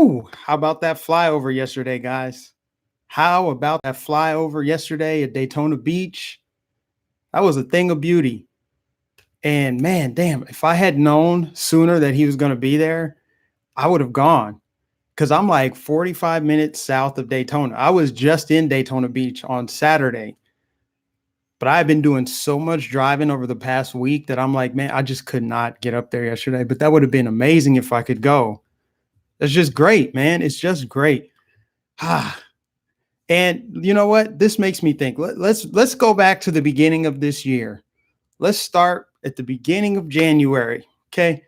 Woo! How about that flyover yesterday, guys? How about that flyover yesterday at Daytona Beach? That was a thing of beauty. And man, damn, if I had known sooner that he was going to be there, I would have gone because I'm like 45 minutes south of Daytona. I was just in Daytona Beach on Saturday, but I've been doing so much driving over the past week that I'm like, man, I just could not get up there yesterday. But that would have been amazing if I could go. It's just great, man. It's just great. And you know what? This makes me think. Let's go back to the beginning of this year. Let's start at the beginning of January, okay?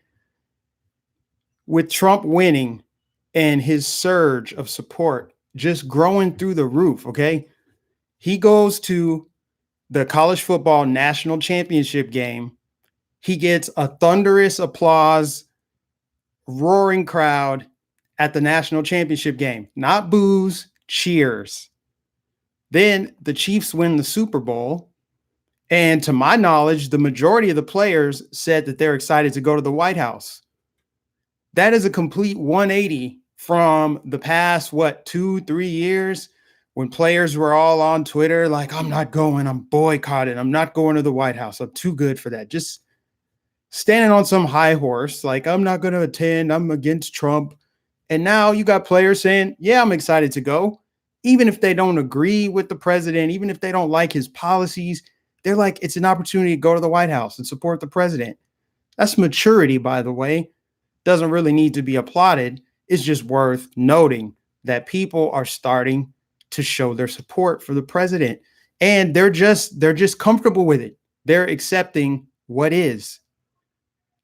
With Trump winning and his surge of support just growing through the roof, okay? He goes to the college football national championship game. He gets a thunderous applause, roaring crowd at the national championship game. Not boos, cheers. Then the Chiefs win the Super Bowl. And to my knowledge, the majority of the players said that they're excited to go to the White House. That is a complete 180 from the past, 2-3 years when players were all on Twitter like, I'm not going, I'm boycotting, I'm not going to the White House. I'm too good for that. Just standing on some high horse, like, I'm not going to attend, I'm against Trump. And now you got players saying, yeah, I'm excited to go. Even if they don't agree with the president, even if they don't like his policies, they're like, it's an opportunity to go to the White House and support the president. That's maturity, by the way. Doesn't really need to be applauded. It's just worth noting that people are starting to show their support for the president. And they're just comfortable with it. They're accepting what is.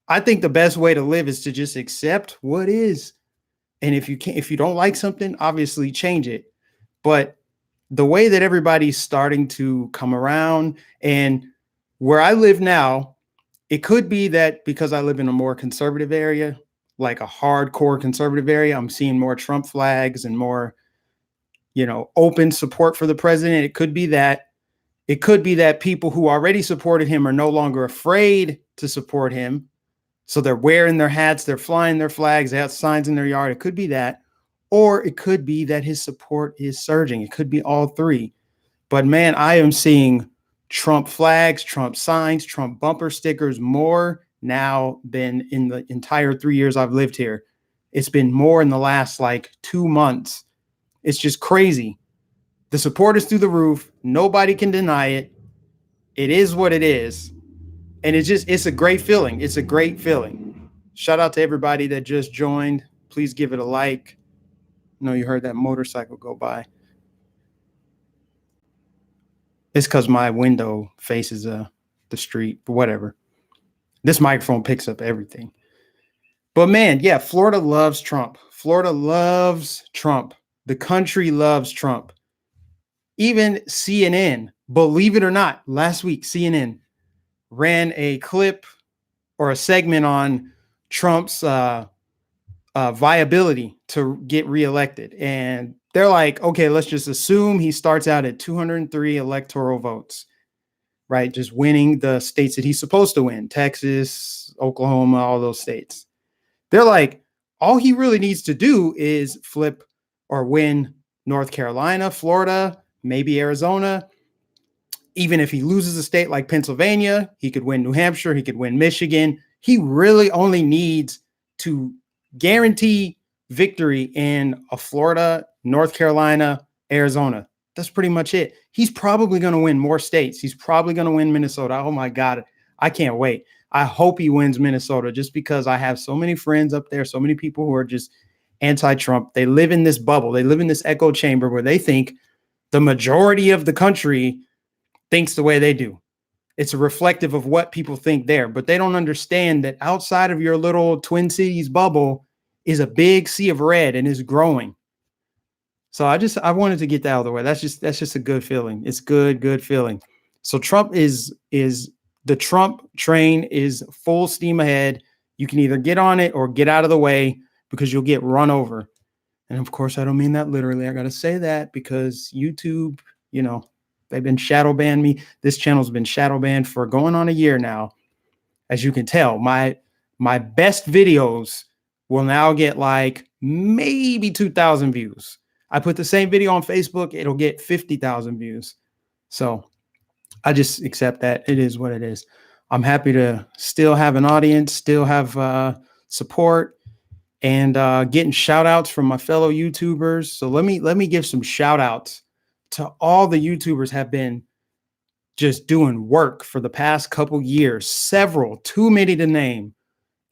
I think the best way to live is to just accept what is. And if you don't like something, obviously change it. But the way that everybody's starting to come around, and where I live now, it could be that because I live in a more conservative area, like a hardcore conservative area, I'm seeing more Trump flags and more, open support for the president. It could be that. It could be that people who already supported him are no longer afraid to support him. So they're wearing their hats, they're flying their flags, they have signs in their yard. It could be that. Or it could be that his support is surging. It could be all three. But man, I am seeing Trump flags, Trump signs, Trump bumper stickers more now than in the entire 3 years I've lived here. It's been more in the last 2 months. It's just crazy. The support is through the roof. Nobody can deny it. It is what it is. And it's a great feeling. It's a great feeling. Shout out to everybody that just joined. Please give it a like. No, you heard that motorcycle go by. It's because my window faces the street, but whatever. This microphone picks up everything. But man, yeah, Florida loves Trump. Florida loves Trump. The country loves Trump. Even CNN, believe it or not, last week, CNN ran a clip or a segment on Trump's viability to get reelected. And they're like, okay, let's just assume he starts out at 203 electoral votes, right? Just winning the states that he's supposed to win, Texas, Oklahoma, all those states. They're like, all he really needs to do is flip or win North Carolina, Florida, maybe Arizona. Even if he loses a state like Pennsylvania, he could win New Hampshire, he could win Michigan. He really only needs to guarantee victory in a Florida, North Carolina, Arizona. That's pretty much it. He's probably going to win more states. He's probably going to win Minnesota. Oh my God. I can't wait. I hope he wins Minnesota just because I have so many friends up there, so many people who are just anti-Trump. They live in this bubble. They live in this echo chamber where they think the majority of the country thinks the way they do. It's a reflective of what people think there, but they don't understand that outside of your little Twin Cities bubble is a big sea of red and is growing. So I wanted to get that out of the way. That's just a good feeling. It's good feeling. So Trump the Trump train is full steam ahead. You can either get on it or get out of the way because you'll get run over. And of course, I don't mean that literally. I got to say that because YouTube, they've been shadow banned me. This channel's been shadow banned for going on a year now. As you can tell, my best videos will now get maybe 2,000 views. I put the same video on Facebook, it'll get 50,000 views. So I just accept that. It is what it is. I'm happy to still have an audience, still have support, and getting shout outs from my fellow YouTubers. So let me give some shout outs to all the YouTubers have been just doing work for the past couple years, several, too many to name.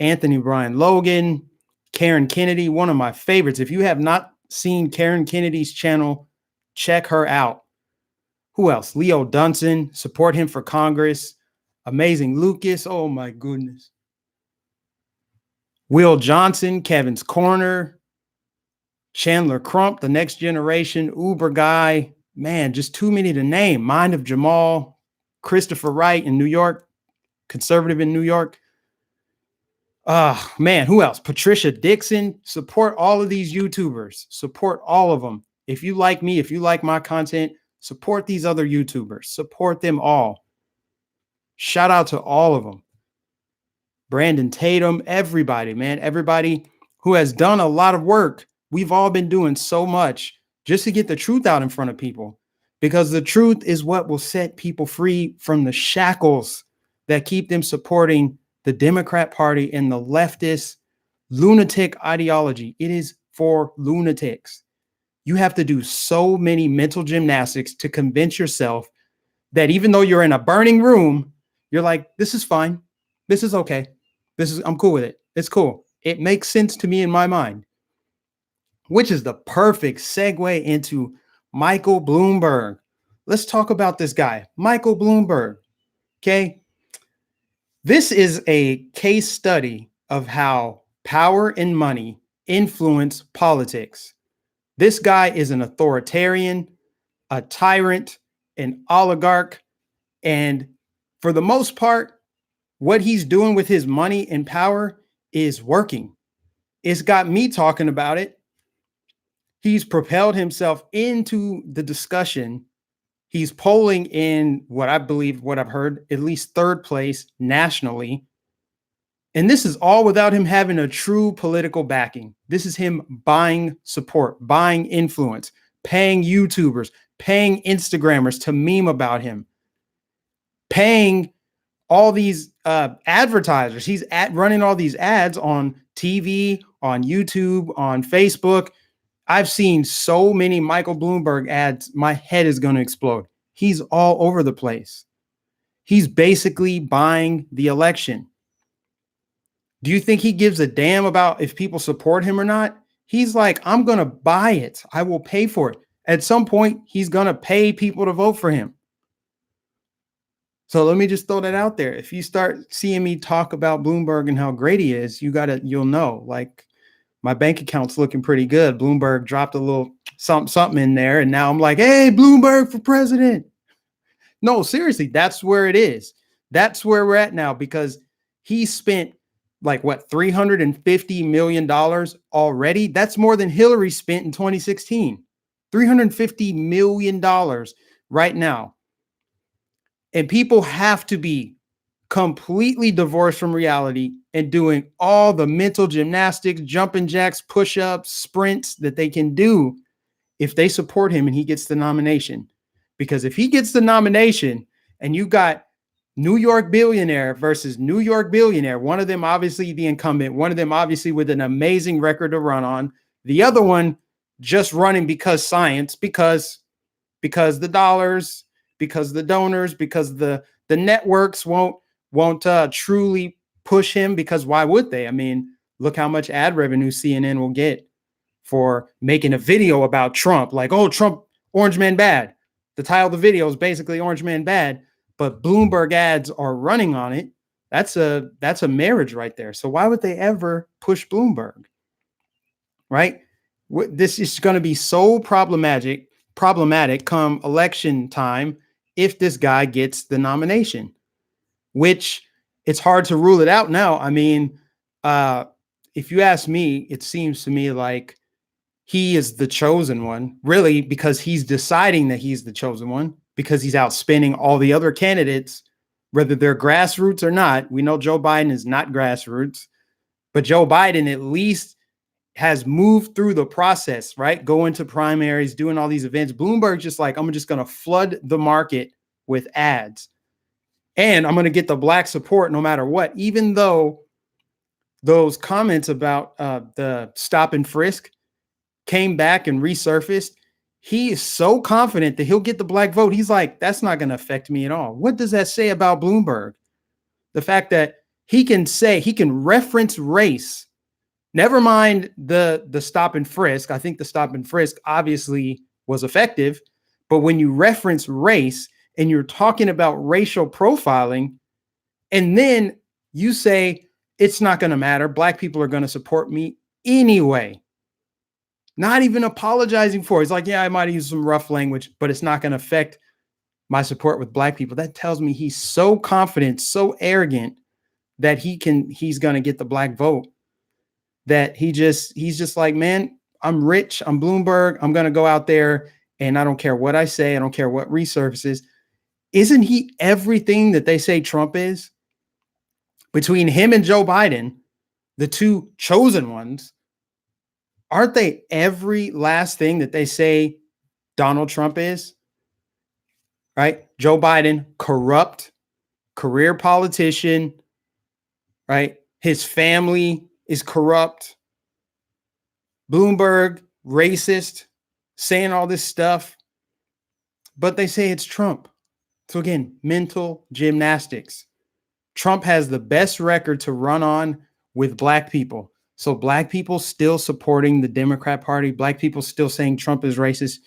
Anthony Brian Logan, Karen Kennedy, one of my favorites. If you have not seen Karen Kennedy's channel, check her out. Who else? Leo Dunson, support him for Congress. Amazing Lucas, oh my goodness. Will Johnson, Kevin's Corner, Chandler Crump, the Next Generation, Uber Guy. Man, just too many to name. Mind of Jamal, Christopher Wright in New York, conservative in New York. Man, who else? Patricia Dixon. Support all of these YouTubers. Support all of them. If you like me, if you like my content, support these other YouTubers. Support them all. Shout out to all of them. Brandon Tatum, everybody, man. Everybody who has done a lot of work. We've all been doing so much just to get the truth out in front of people, because the truth is what will set people free from the shackles that keep them supporting the Democrat Party and the leftist lunatic ideology. It is for lunatics. You have to do so many mental gymnastics to convince yourself that even though you're in a burning room, you're like, this is fine. This is okay. I'm cool with it. It's cool. It makes sense to me in my mind, which is the perfect segue into Michael Bloomberg. Let's talk about this guy, Michael Bloomberg. Okay. This is a case study of how power and money influence politics. This guy is an authoritarian, a tyrant, an oligarch, and for the most part, what he's doing with his money and power is working. It's got me talking about it. He's propelled himself into the discussion. He's polling in what I believe, what I've heard, at least third place nationally. And this is all without him having a true political backing. This is him buying support, buying influence, paying YouTubers, paying Instagrammers to meme about him, paying all these advertisers. He's running all these ads on TV, on YouTube, on Facebook. I've seen so many Michael Bloomberg ads, my head is going to explode. He's all over the place. He's basically buying the election. Do you think he gives a damn about if people support him or not? He's like, I'm going to buy it. I will pay for it. At some point, he's going to pay people to vote for him. So let me just throw that out there. If you start seeing me talk about Bloomberg and how great he is, you'll know, like, my bank account's looking pretty good. Bloomberg dropped a little something in there. And now I'm like, hey, Bloomberg for president. No, seriously, that's where it is. That's where we're at now, because he spent like what, $350 million already. That's more than Hillary spent in 2016. $350 million right now. And people have to be completely divorced from reality and doing all the mental gymnastics, jumping jacks, push-ups, sprints that they can do if they support him and he gets the nomination. Because if he gets the nomination and you got New York billionaire versus New York billionaire, one of them obviously the incumbent, one of them obviously with an amazing record to run on, the other one just running because science, because the dollars, because the donors, because the networks won't truly push him, because why would they? I mean, look how much ad revenue CNN will get for making a video about Trump. Like, oh, Trump, Orange Man bad. The title of the video is basically Orange Man bad, but Bloomberg ads are running on it. That's a marriage right there. So why would they ever push Bloomberg? Right? This is going to be so problematic come election time if this guy gets the nomination, which it's hard to rule it out now. I mean, if you ask me, it seems to me like he is the chosen one, really, because he's deciding that he's the chosen one, because he's outspinning all the other candidates, whether they're grassroots or not. We know Joe Biden is not grassroots, but Joe Biden at least has moved through the process, right? Going to primaries, doing all these events. Bloomberg just like, I'm just going to flood the market with ads. And I'm going to get the black support no matter what, even though those comments about the stop and frisk came back and resurfaced. He is so confident that he'll get the black vote. He's like, that's not going to affect me at all. What does that say about Bloomberg? The fact that he can reference race. Never mind the stop and frisk. I think the stop and frisk obviously was effective. But when you reference race and you're talking about racial profiling, and then you say, it's not going to matter, black people are going to support me anyway. Not even apologizing for it. He's like, yeah, I might use some rough language, but it's not going to affect my support with black people. That tells me he's so confident, so arrogant that he's going to get the black vote, that he's just like, man, I'm rich. I'm Bloomberg. I'm going to go out there and I don't care what I say. I don't care what resurfaces. Isn't he everything that they say Trump is? Between him and Joe Biden, the two chosen ones, aren't they every last thing that they say Donald Trump is? Right? Joe Biden, corrupt, career politician, right? His family is corrupt. Bloomberg, racist, saying all this stuff, but they say it's Trump. So again, mental gymnastics. Trump has the best record to run on with black people. So black people still supporting the Democrat Party, black people still saying Trump is racist.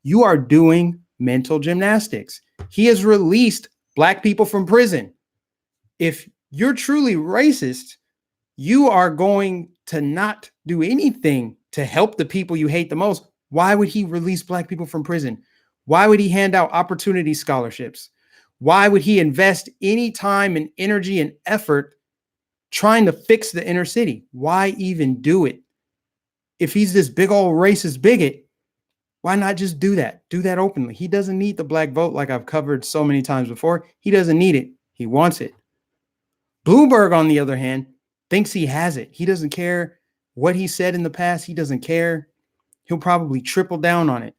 You are doing mental gymnastics. He has released black people from prison. If you're truly racist, you are going to not do anything to help the people you hate the most. Why would he release black people from prison? Why would he hand out opportunity scholarships? Why would he invest any time and energy and effort trying to fix the inner city? Why even do it? If he's this big old racist bigot, why not just do that? Do that openly. He doesn't need the black vote like I've covered so many times before. He doesn't need it. He wants it. Bloomberg, on the other hand, thinks he has it. He doesn't care what he said in the past. He doesn't care. He'll probably triple down on it.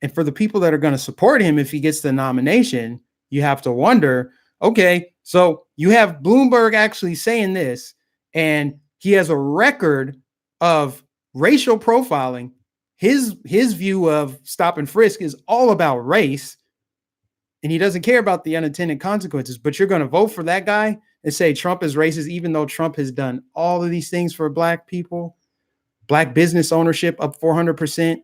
And for the people that are going to support him, if he gets the nomination, you have to wonder, okay, so you have Bloomberg actually saying this, and he has a record of racial profiling. His view of stop and frisk is all about race, and he doesn't care about the unintended consequences. But you're going to vote for that guy and say Trump is racist, even though Trump has done all of these things for black people, black business ownership up 400%,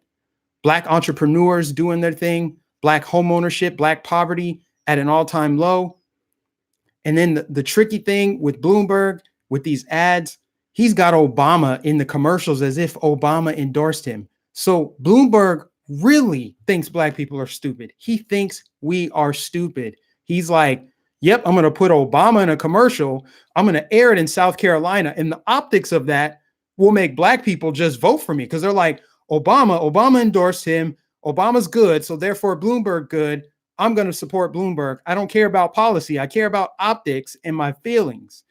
black entrepreneurs doing their thing, black home ownership, black poverty at an all-time low. And then the tricky thing with Bloomberg, with these ads, he's got Obama in the commercials as if Obama endorsed him. So Bloomberg really thinks black people are stupid. He thinks we are stupid. He's like, yep, I'm going to put Obama in a commercial. I'm going to air it in South Carolina. And the optics of that will make black people just vote for me because they're like, Obama endorsed him. Obama's good. So therefore Bloomberg good. I'm going to support Bloomberg. I don't care about policy. I care about optics and my feelings.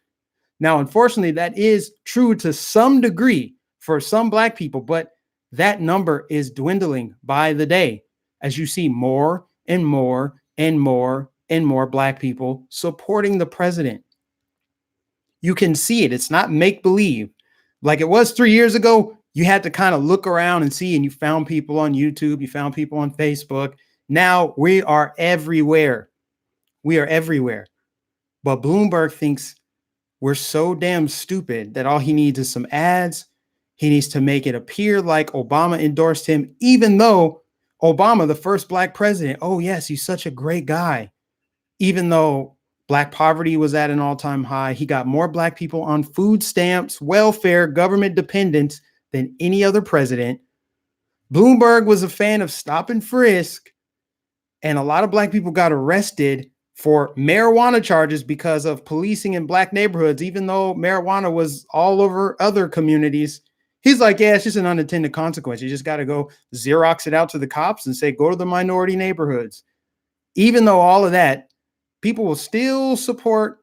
Now, unfortunately, that is true to some degree for some black people, but that number is dwindling by the day as you see more and more and more and more black people supporting the president. You can see it. It's not make believe like it was 3 years ago. You had to kind of look around and see, and you found people on YouTube, you found people on Facebook. Now we are everywhere. We are everywhere. But Bloomberg thinks we're so damn stupid that all he needs is some ads. He needs to make it appear like Obama endorsed him, even though Obama, the first black president, oh yes, he's such a great guy. Even though black poverty was at an all-time high, he got more black people on food stamps, welfare, government dependence than any other president. Bloomberg was a fan of stop and frisk, and a lot of black people got arrested for marijuana charges because of policing in black neighborhoods, even though marijuana was all over other communities. He's like, yeah, it's just an unintended consequence. You just got to go Xerox it out to the cops and say, go to the minority neighborhoods. Even though all of that, people will still support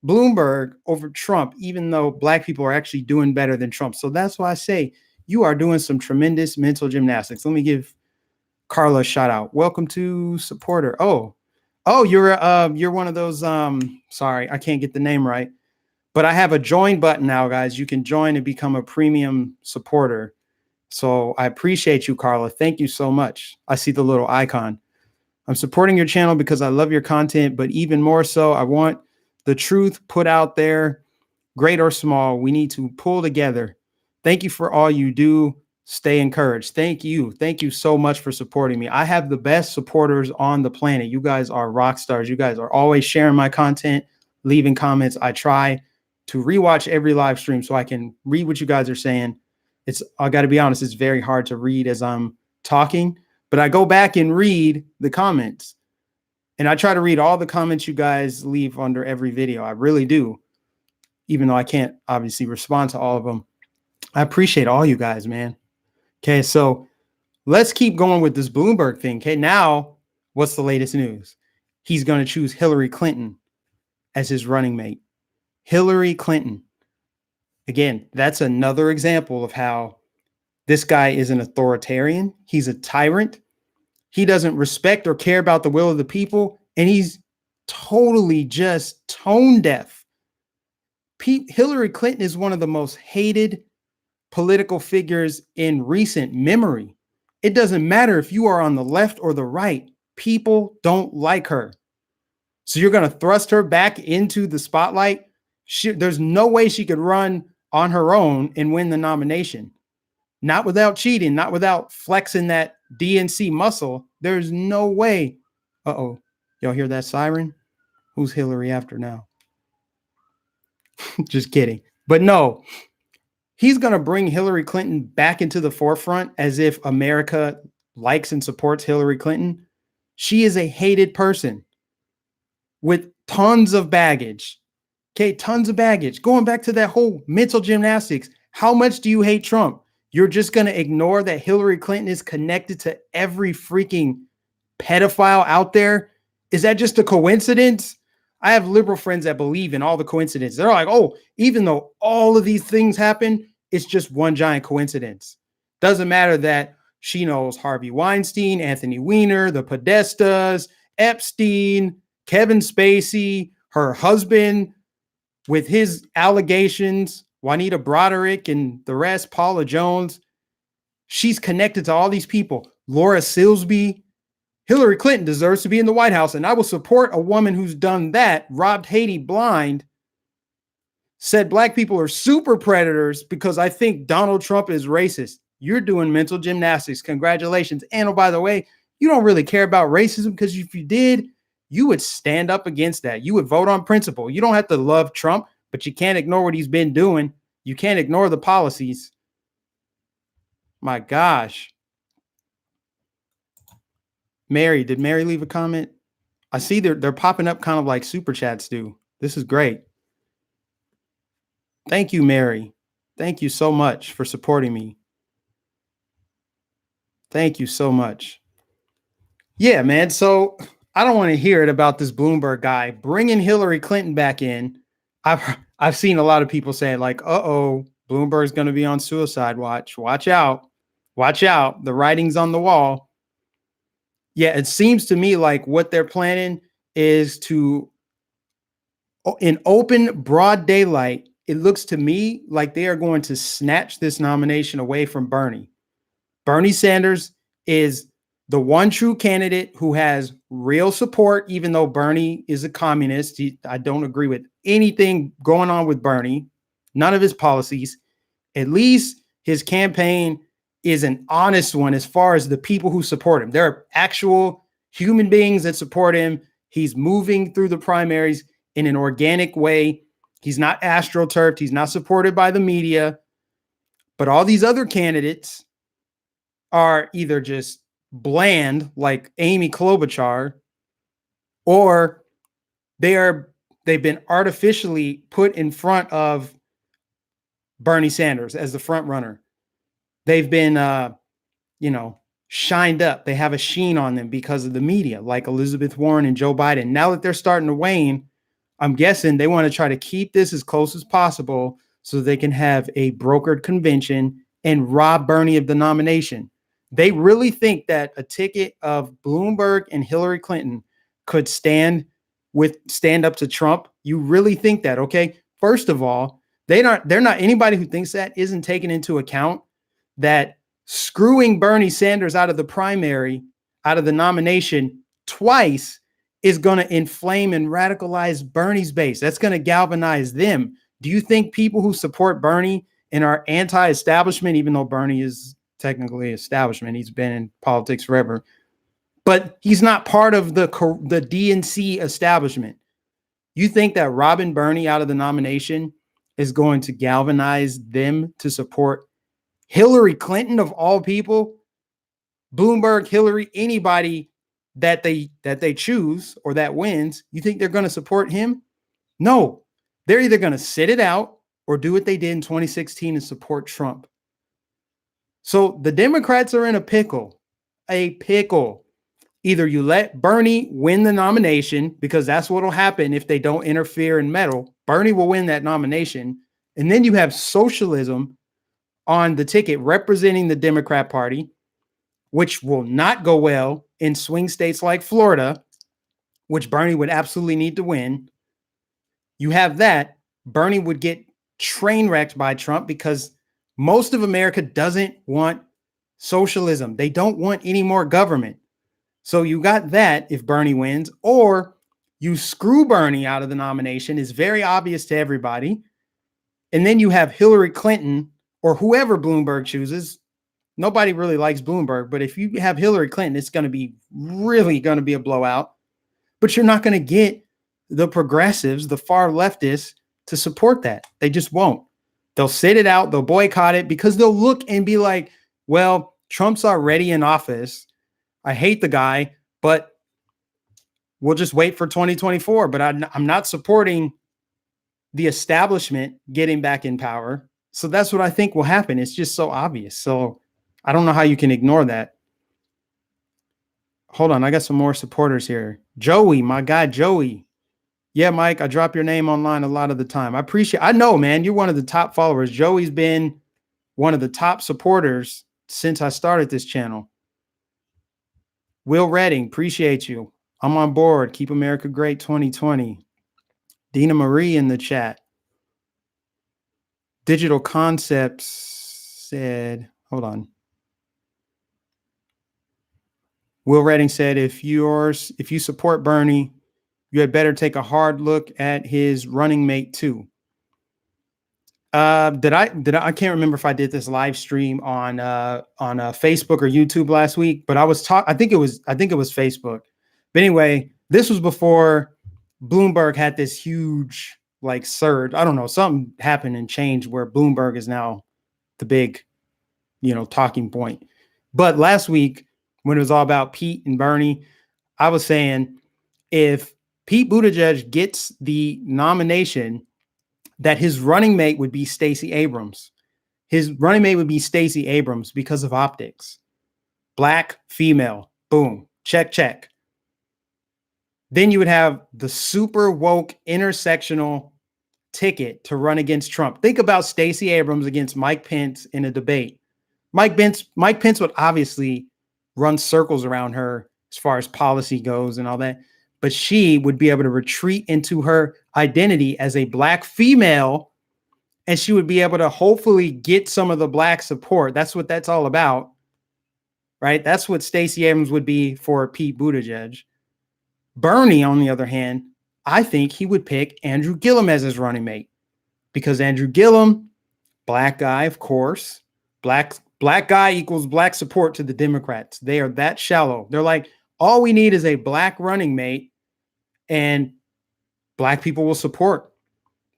Bloomberg over Trump, even though black people are actually doing better than Trump. So that's why I say You are doing some tremendous mental gymnastics. Let me give Carla a shout out. Welcome to supporter. Oh, you're one of those. Sorry, I can't get the name right, but I have a join button now, guys. You can join and become a premium supporter. So I appreciate you, Carla. Thank you so much. I see the little icon. I'm supporting your channel because I love your content, but even more so, I want the truth put out there, great or small. We need to pull together. Thank you for all you do. Stay encouraged. Thank you. Thank you so much for supporting me. I have the best supporters on the planet. You guys are rock stars. You guys are always sharing my content, leaving comments. I try to rewatch every live stream so I can read what you guys are saying. I got to be honest, it's very hard to read as I'm talking, but I go back and read the comments, and I try to read all the comments you guys leave under every video. I really do, even though I can't obviously respond to all of them. I appreciate all you guys, man. Okay, so let's keep going with this Bloomberg thing. Okay, now what's the latest news? He's going to choose Hillary Clinton as his running mate. Hillary Clinton. Again, that's another example of how this guy is an authoritarian. He's a tyrant. He doesn't respect or care about the will of the people, and he's totally just tone deaf. Hillary Clinton is one of the most hated political figures in recent memory. It doesn't matter if you are on the left or the right. People don't like her. So you're going to thrust her back into the spotlight? There's no way she could run on her own and win the nomination. Not without cheating, not without flexing that DNC muscle. There's no way. Uh-oh. Y'all hear that siren? Who's Hillary after now? Just kidding. But no, he's going to bring Hillary Clinton back into the forefront as if America likes and supports Hillary Clinton. She is a hated person with tons of baggage. Okay, tons of baggage. Going back to that whole mental gymnastics. How much do you hate Trump? You're just going to ignore that Hillary Clinton is connected to every freaking pedophile out there? Is that just a coincidence? I have liberal friends that believe in all the coincidences. They're like, oh, even though all of these things happen, it's just one giant coincidence. Doesn't matter that she knows Harvey Weinstein, Anthony Weiner, the Podestas, Epstein, Kevin Spacey, her husband with his allegations, Juanita Broderick and the rest, Paula Jones. She's connected to all these people. Laura Silsby. Hillary Clinton deserves to be in the White House, and I will support a woman who's done that, robbed Haiti blind, said black people are super predators because I think Donald Trump is racist. You're doing mental gymnastics. Congratulations. And oh, by the way, you don't really care about racism because if you did, you would stand up against that. You would vote on principle. You don't have to love Trump, but you can't ignore what he's been doing. You can't ignore the policies. My gosh. Mary, did Mary leave a comment? I see they're popping up kind of like super chats do. This is great. Thank you, Mary. Thank you so much for supporting me. Thank you so much. Yeah, man. So I don't want to hear it about this Bloomberg guy bringing Hillary Clinton back in. I've seen a lot of people saying like, uh-oh, Bloomberg's going to be on suicide watch. Watch out. Watch out. The writing's on the wall. Yeah, it seems to me like what they're planning is to, in open, broad daylight, it looks to me like they are going to snatch this nomination away from Bernie. Bernie Sanders is the one true candidate who has real support, even though Bernie is a communist. I don't agree with anything going on with Bernie, none of his policies. At least his campaign is an honest one as far as the people who support him. There are actual human beings that support him. He's moving through the primaries in an organic way. He's not astroturfed. He's not supported by the media. But all these other candidates are either just bland, like Amy Klobuchar, or they've been artificially put in front of Bernie Sanders as the front runner. They've been, shined up. They have a sheen on them because of the media, like Elizabeth Warren and Joe Biden. Now that they're starting to wane, I'm guessing they want to try to keep this as close as possible so they can have a brokered convention and rob Bernie of the nomination. They really think that a ticket of Bloomberg and Hillary Clinton could stand up to Trump. You really think that? Okay. First of all, they're not anybody who thinks that isn't taking into account that screwing Bernie Sanders out of the primary, out of the nomination twice is going to inflame and radicalize Bernie's base. That's going to galvanize them. Do you think people who support Bernie and are anti-establishment, even though Bernie is technically establishment, he's been in politics forever, but he's not part of the DNC establishment. You think that robbing Bernie out of the nomination is going to galvanize them to support Hillary Clinton of all people? Bloomberg, Hillary, anybody that they choose or that wins, you think they're going to support him? No, they're either going to sit it out or do what they did in 2016 and support Trump. So the Democrats are in a pickle. Either you let Bernie win the nomination, because that's what will happen if they don't interfere and meddle. Bernie will win that nomination. And then you have socialism on the ticket representing the Democrat Party, which will not go well in swing states like Florida, which Bernie would absolutely need to win. You have that. Bernie would get train wrecked by Trump because most of America doesn't want socialism. They don't want any more government. So you got that if Bernie wins, or you screw Bernie out of the nomination. Is very obvious to everybody. And then you have Hillary Clinton or whoever Bloomberg chooses. Nobody really likes Bloomberg, but if you have Hillary Clinton, it's going to be really going to be a blowout. But you're not going to get the progressives, the far leftists, to support that. They just won't. They'll sit it out. They'll boycott it because they'll look and be like, well, Trump's already in office. I hate the guy, but we'll just wait for 2024. But I'm not supporting the establishment getting back in power. So that's what I think will happen. It's just so obvious. So I don't know how you can ignore that. Hold on. I got some more supporters here. Joey, my guy, Joey. Yeah, Mike, I drop your name online a lot of the time. I know, man, you're one of the top followers. Joey's been one of the top supporters since I started this channel. Will Redding, appreciate you. I'm on board. Keep America Great 2020. Dina Marie in the chat. Digital Concepts said, hold on. Will Redding said, if you support Bernie, you had better take a hard look at his running mate too. I can't remember if I did this live stream on Facebook or YouTube last week, but I think it was Facebook. But anyway, this was before Bloomberg had this huge like surge. I don't know, something happened and changed where Bloomberg is now the big, talking point. But last week, when it was all about Pete and Bernie, I was saying if Pete Buttigieg gets the nomination, that his running mate would be Stacey Abrams. His running mate would be Stacey Abrams because of optics. Black, female, boom, check, check. Then you would have the super woke intersectional ticket to run against Trump. Think about Stacey Abrams against Mike Pence in a debate. Mike Pence would obviously run circles around her as far as policy goes and all that. But she would be able to retreat into her identity as a black female, and she would be able to hopefully get some of the black support. That's what that's all about, right? That's what Stacey Abrams would be for Pete Buttigieg. Bernie, on the other hand, I think he would pick Andrew Gillum as his running mate because Andrew Gillum, black guy, of course, black guy equals black support to the Democrats. They are that shallow. They're like, all we need is a black running mate and black people will support.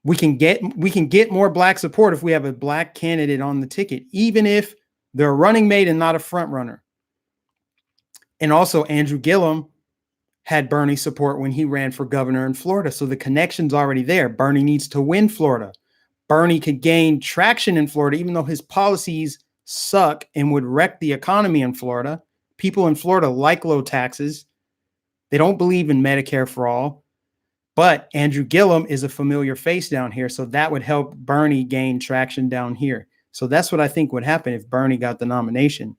We can get more black support if we have a black candidate on the ticket, even if they're a running mate and not a front runner. And also Andrew Gillum had Bernie support when he ran for governor in Florida. So the connection's already there. Bernie needs to win Florida. Bernie could gain traction in Florida, even though his policies suck and would wreck the economy in Florida. People in Florida like low taxes. They don't believe in Medicare for all. But Andrew Gillum is a familiar face down here. So that would help Bernie gain traction down here. So that's what I think would happen if Bernie got the nomination.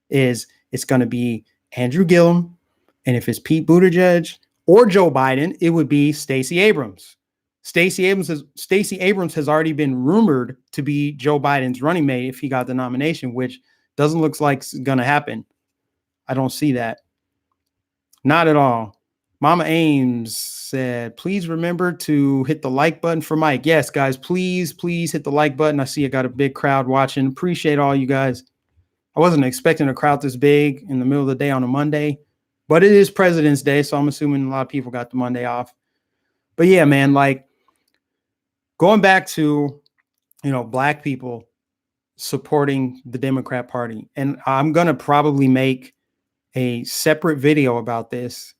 Is it's going to be Andrew Gillum, and if it's Pete Buttigieg or Joe Biden, it would be Stacey Abrams. Stacey Abrams has already been rumored to be Joe Biden's running mate if he got the nomination, which doesn't look like it's going to happen. I don't see that. Not at all. Mama Ames said, please remember to hit the like button for Mike. Yes, guys, please hit the like button. I see I got a big crowd watching. Appreciate all you guys. I wasn't expecting a crowd this big in the middle of the day on a Monday, but it is President's Day, so I'm assuming a lot of people got the Monday off. But yeah, man, like going back to, Black people supporting the Democrat Party, and I'm going to probably make a separate video about this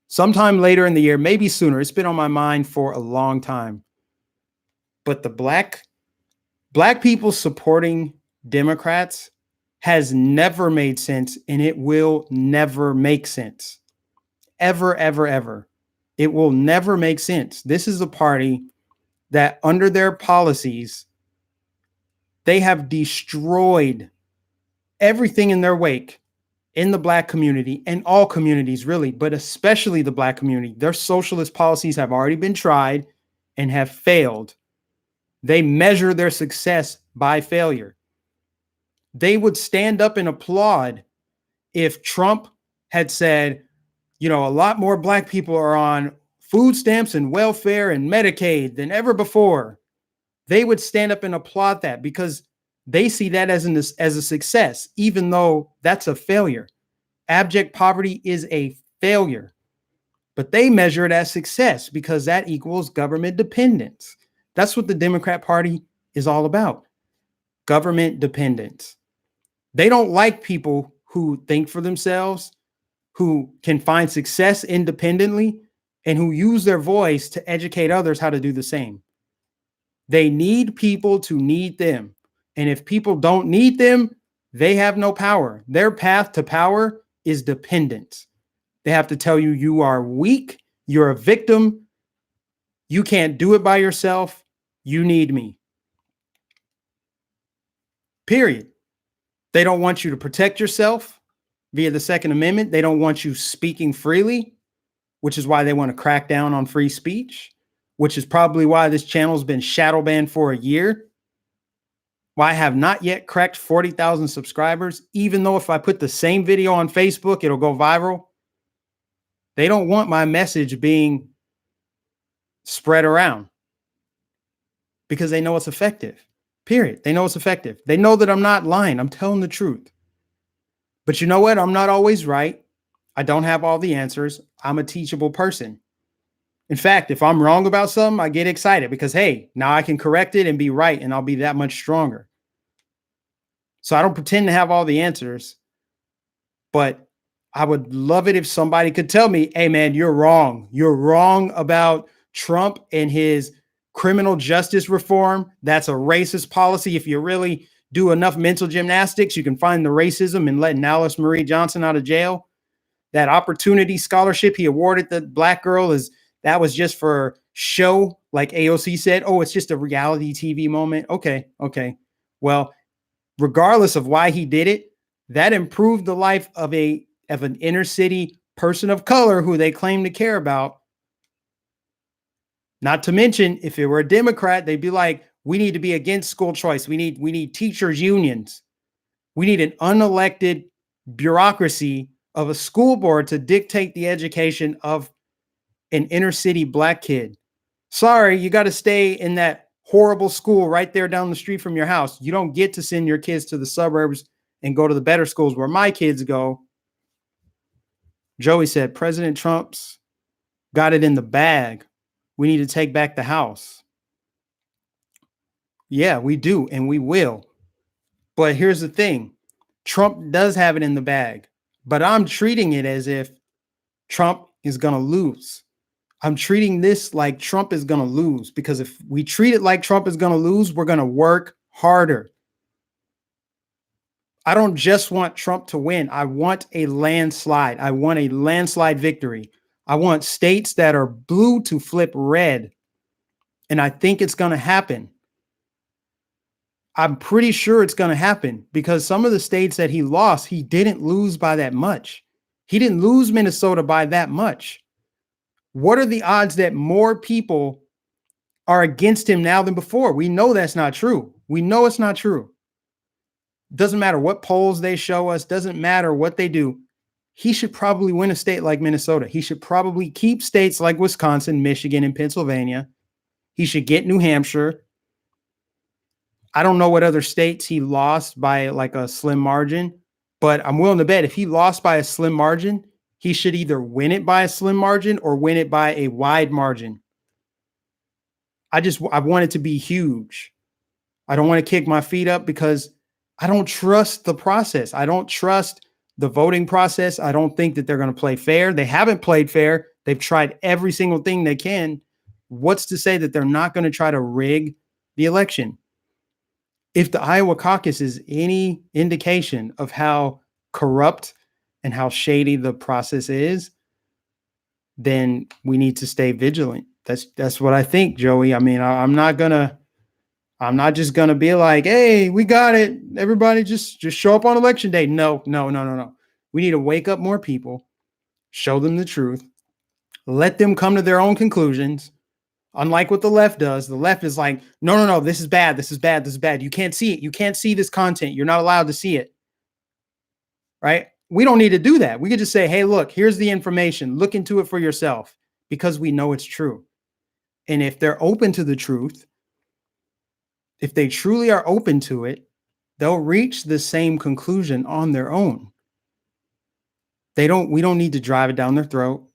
sometime later in the year, maybe sooner. It's been on my mind for a long time. But the black people supporting Democrats has never made sense, and it will never make sense. Ever, ever, ever. It will never make sense. This is a party that under their policies, they have destroyed everything in their wake in the Black community and all communities really, but especially the Black community. Their socialist policies have already been tried and have failed. They measure their success by failure. They would stand up and applaud if Trump had said, a lot more Black people are on food stamps and welfare and Medicaid than ever before. They would stand up and applaud that because they see that as a success, even though that's a failure. Abject poverty is a failure, but they measure it as success because that equals government dependence. That's what the Democrat Party is all about. Government dependence. They don't like people who think for themselves, who can find success independently, and who use their voice to educate others how to do the same. They need people to need them. And if people don't need them, they have no power. Their path to power is dependence. They have to tell you, you are weak, you're a victim, you can't do it by yourself, you need me. Period. They don't want you to protect yourself via the Second Amendment. They don't want you speaking freely, which is why they want to crack down on free speech, which is probably why this channel's been shadow banned for a year. Why I have not yet cracked 40,000 subscribers, even though if I put the same video on Facebook, it'll go viral. They don't want my message being spread around because they know it's effective. Period. They know it's effective. They know that I'm not lying. I'm telling the truth. But you know what? I'm not always right. I don't have all the answers. I'm a teachable person. In fact, if I'm wrong about something, I get excited because, hey, now I can correct it and be right, and I'll be that much stronger. So I don't pretend to have all the answers, but I would love it if somebody could tell me, hey, man, you're wrong. You're wrong about Trump and his criminal justice reform. That's a racist policy. If you really do enough mental gymnastics, you can find the racism in letting Alice Marie Johnson out of jail. That opportunity scholarship he awarded the Black girl that was just for show, like AOC said. Oh, it's just a reality TV moment. Okay. Well, regardless of why he did it, that improved the life of an inner city person of color who they claim to care about. Not to mention, if it were a Democrat, they'd be like, we need to be against school choice. We need teachers' unions. We need an unelected bureaucracy of a school board to dictate the education of an inner city Black kid. Sorry, you got to stay in that horrible school right there down the street from your house. You don't get to send your kids to the suburbs and go to the better schools where my kids go. Joey said, President Trump's got it in the bag. We need to take back the house. Yeah, we do, and we will. But here's the thing. Trump does have it in the bag, but I'm treating it as if Trump is going to lose. I'm treating this like Trump is going to lose, because if we treat it like Trump is going to lose, we're going to work harder. I don't just want Trump to win. I want a landslide. I want a landslide victory. I want states that are blue to flip red. And I think it's going to happen. I'm pretty sure it's going to happen because some of the states that he lost, he didn't lose by that much. He didn't lose Minnesota by that much. What are the odds that more people are against him now than before? We know that's not true. We know it's not true. Doesn't matter what polls they show us, doesn't matter what they do. He should probably win a state like Minnesota. He should probably keep states like Wisconsin, Michigan, and Pennsylvania. He should get New Hampshire. I don't know what other states he lost by like a slim margin, but I'm willing to bet if he lost by a slim margin, he should either win it by a slim margin or win it by a wide margin. I want it to be huge. I don't want to kick my feet up because I don't trust the process. I don't trust the voting process. I don't think that they're going to play fair. They haven't played fair. They've tried every single thing they can. What's to say that they're not going to try to rig the election? If the Iowa caucus is any indication of how corrupt and how shady the process is, then we need to stay vigilant. That's what I think, Joey. I mean, I'm not just gonna be like, hey, we got it. Everybody just show up on election day. No. We need to wake up more people, show them the truth, let them come to their own conclusions. Unlike what the left does, the left is like, no, this is bad. This is bad. This is bad. You can't see it. You can't see this content. You're not allowed to see it. Right? We don't need to do that. We could just say, hey, look, here's the information. Look into it for yourself because we know it's true. And if they're open to the truth, if they truly are open to it, they'll reach the same conclusion on their own. We don't need to drive it down their throat.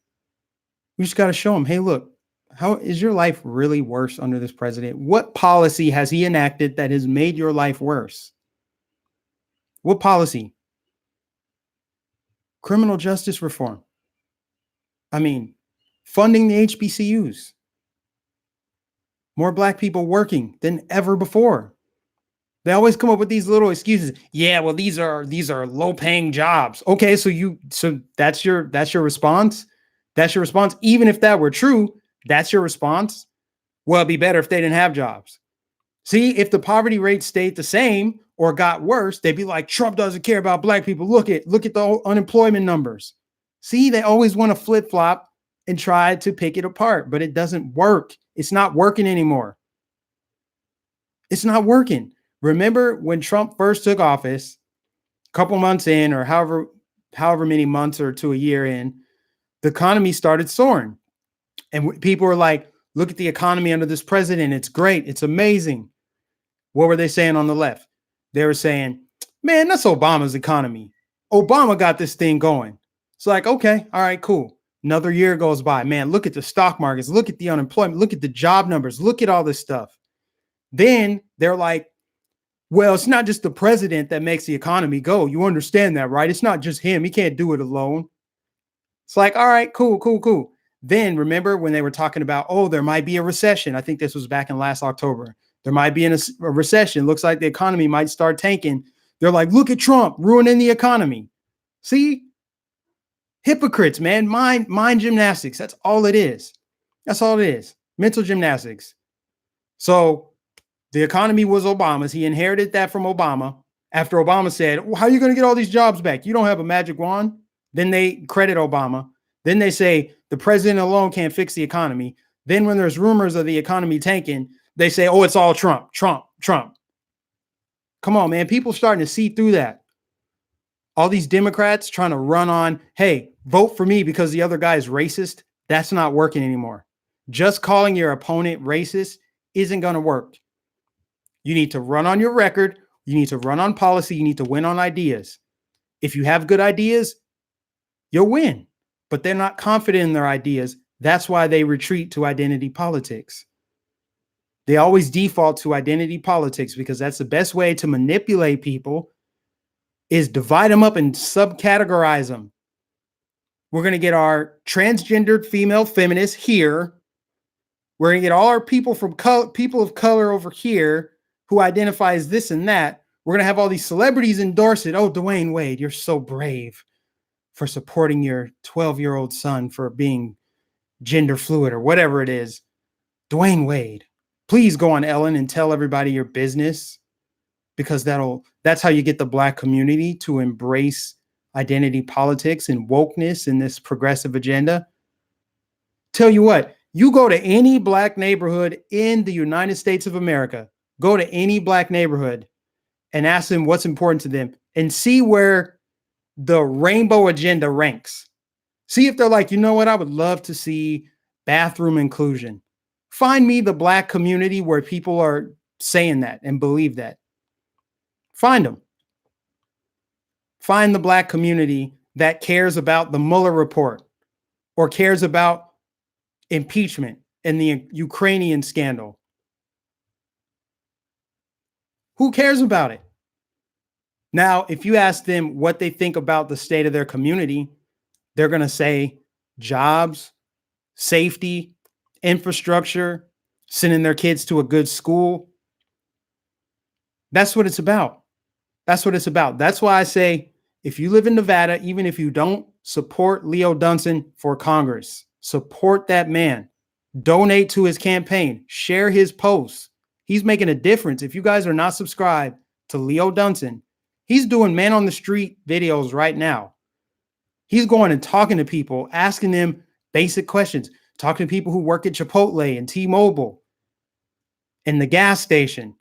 We just got to show them, hey, look, how is your life really worse under this president? What policy has he enacted that has made your life worse? What policy? Criminal justice reform. I mean, funding the HBCUs. More Black people working than ever before. They always come up with these little excuses. Yeah, well, these are low-paying jobs. Okay, so that's your response. That's your response. Even if that were true, that's your response. Well, it'd be better if they didn't have jobs. See, if the poverty rate stayed the same or got worse, they'd be like, Trump doesn't care about Black people. Look at the unemployment numbers. See, they always want to flip-flop and try to pick it apart, but it doesn't work. It's not working anymore. It's not working. Remember when Trump first took office, a couple months in or however many months or to a year in, the economy started soaring. And people were like, look at the economy under this president. It's great. It's amazing. What were they saying on the left? They were saying, man, that's Obama's economy. Obama got this thing going. It's like, okay, all right, cool. Another year goes by. Man, look at the stock markets. Look at the unemployment. Look at the job numbers. Look at all this stuff. Then they're like, well, it's not just the president that makes the economy go. You understand that, right? It's not just him. He can't do it alone. It's like, all right, cool. Then remember when they were talking about, oh, there might be a recession. I think this was back in last October. There might be a recession. Looks like the economy might start tanking. They're like, look at Trump ruining the economy. See? Hypocrites, man. Mind gymnastics. That's all it is. That's all it is. Mental gymnastics. So the economy was Obama's. He inherited that from Obama. After Obama said, well, how are you going to get all these jobs back? You don't have a magic wand. Then they credit Obama. Then they say the president alone can't fix the economy. Then when there's rumors of the economy tanking, they say, oh, it's all Trump. Come on, man. People starting to see through that. All these Democrats trying to run on, hey, vote for me because the other guy is racist. That's not working anymore. Just calling your opponent racist isn't going to work. You need to run on your record. You need to run on policy. You need to win on ideas. If you have good ideas, you'll win. But they're not confident in their ideas. That's why they retreat to identity politics. They always default to identity politics because that's the best way to manipulate people is divide them up and subcategorize them. We're going to get our transgendered female feminists here. We're going to get all our people of color over here who identify as this and that. We're going to have all these celebrities endorse it. Oh, Dwayne Wade, you're so brave for supporting your 12-year-old son for being gender fluid or whatever it is. Dwayne Wade, please go on Ellen and tell everybody your business. because that's how you get the Black community to embrace identity politics and wokeness and this progressive agenda. Tell you what, you go to any Black neighborhood in the United States of America, go to any Black neighborhood and ask them what's important to them and see where the rainbow agenda ranks. See if they're like, you know what, I would love to see bathroom inclusion. Find me the Black community where people are saying that and believe that. Find them. Find the Black community that cares about the Mueller report or cares about impeachment and the Ukrainian scandal. Who cares about it? Now, if you ask them what they think about the state of their community, they're going to say jobs, safety, infrastructure, sending their kids to a good school. That's what it's about. That's what it's about. That's why I say, if you live in Nevada, even if you don't, support Leo Dunson for Congress. Support that man. Donate to his campaign. Share his posts. He's making a difference. If you guys are not subscribed to Leo Dunson, he's doing man on the street videos right now. He's going and talking to people, asking them basic questions, talking to people who work at Chipotle and T-Mobile and the gas station,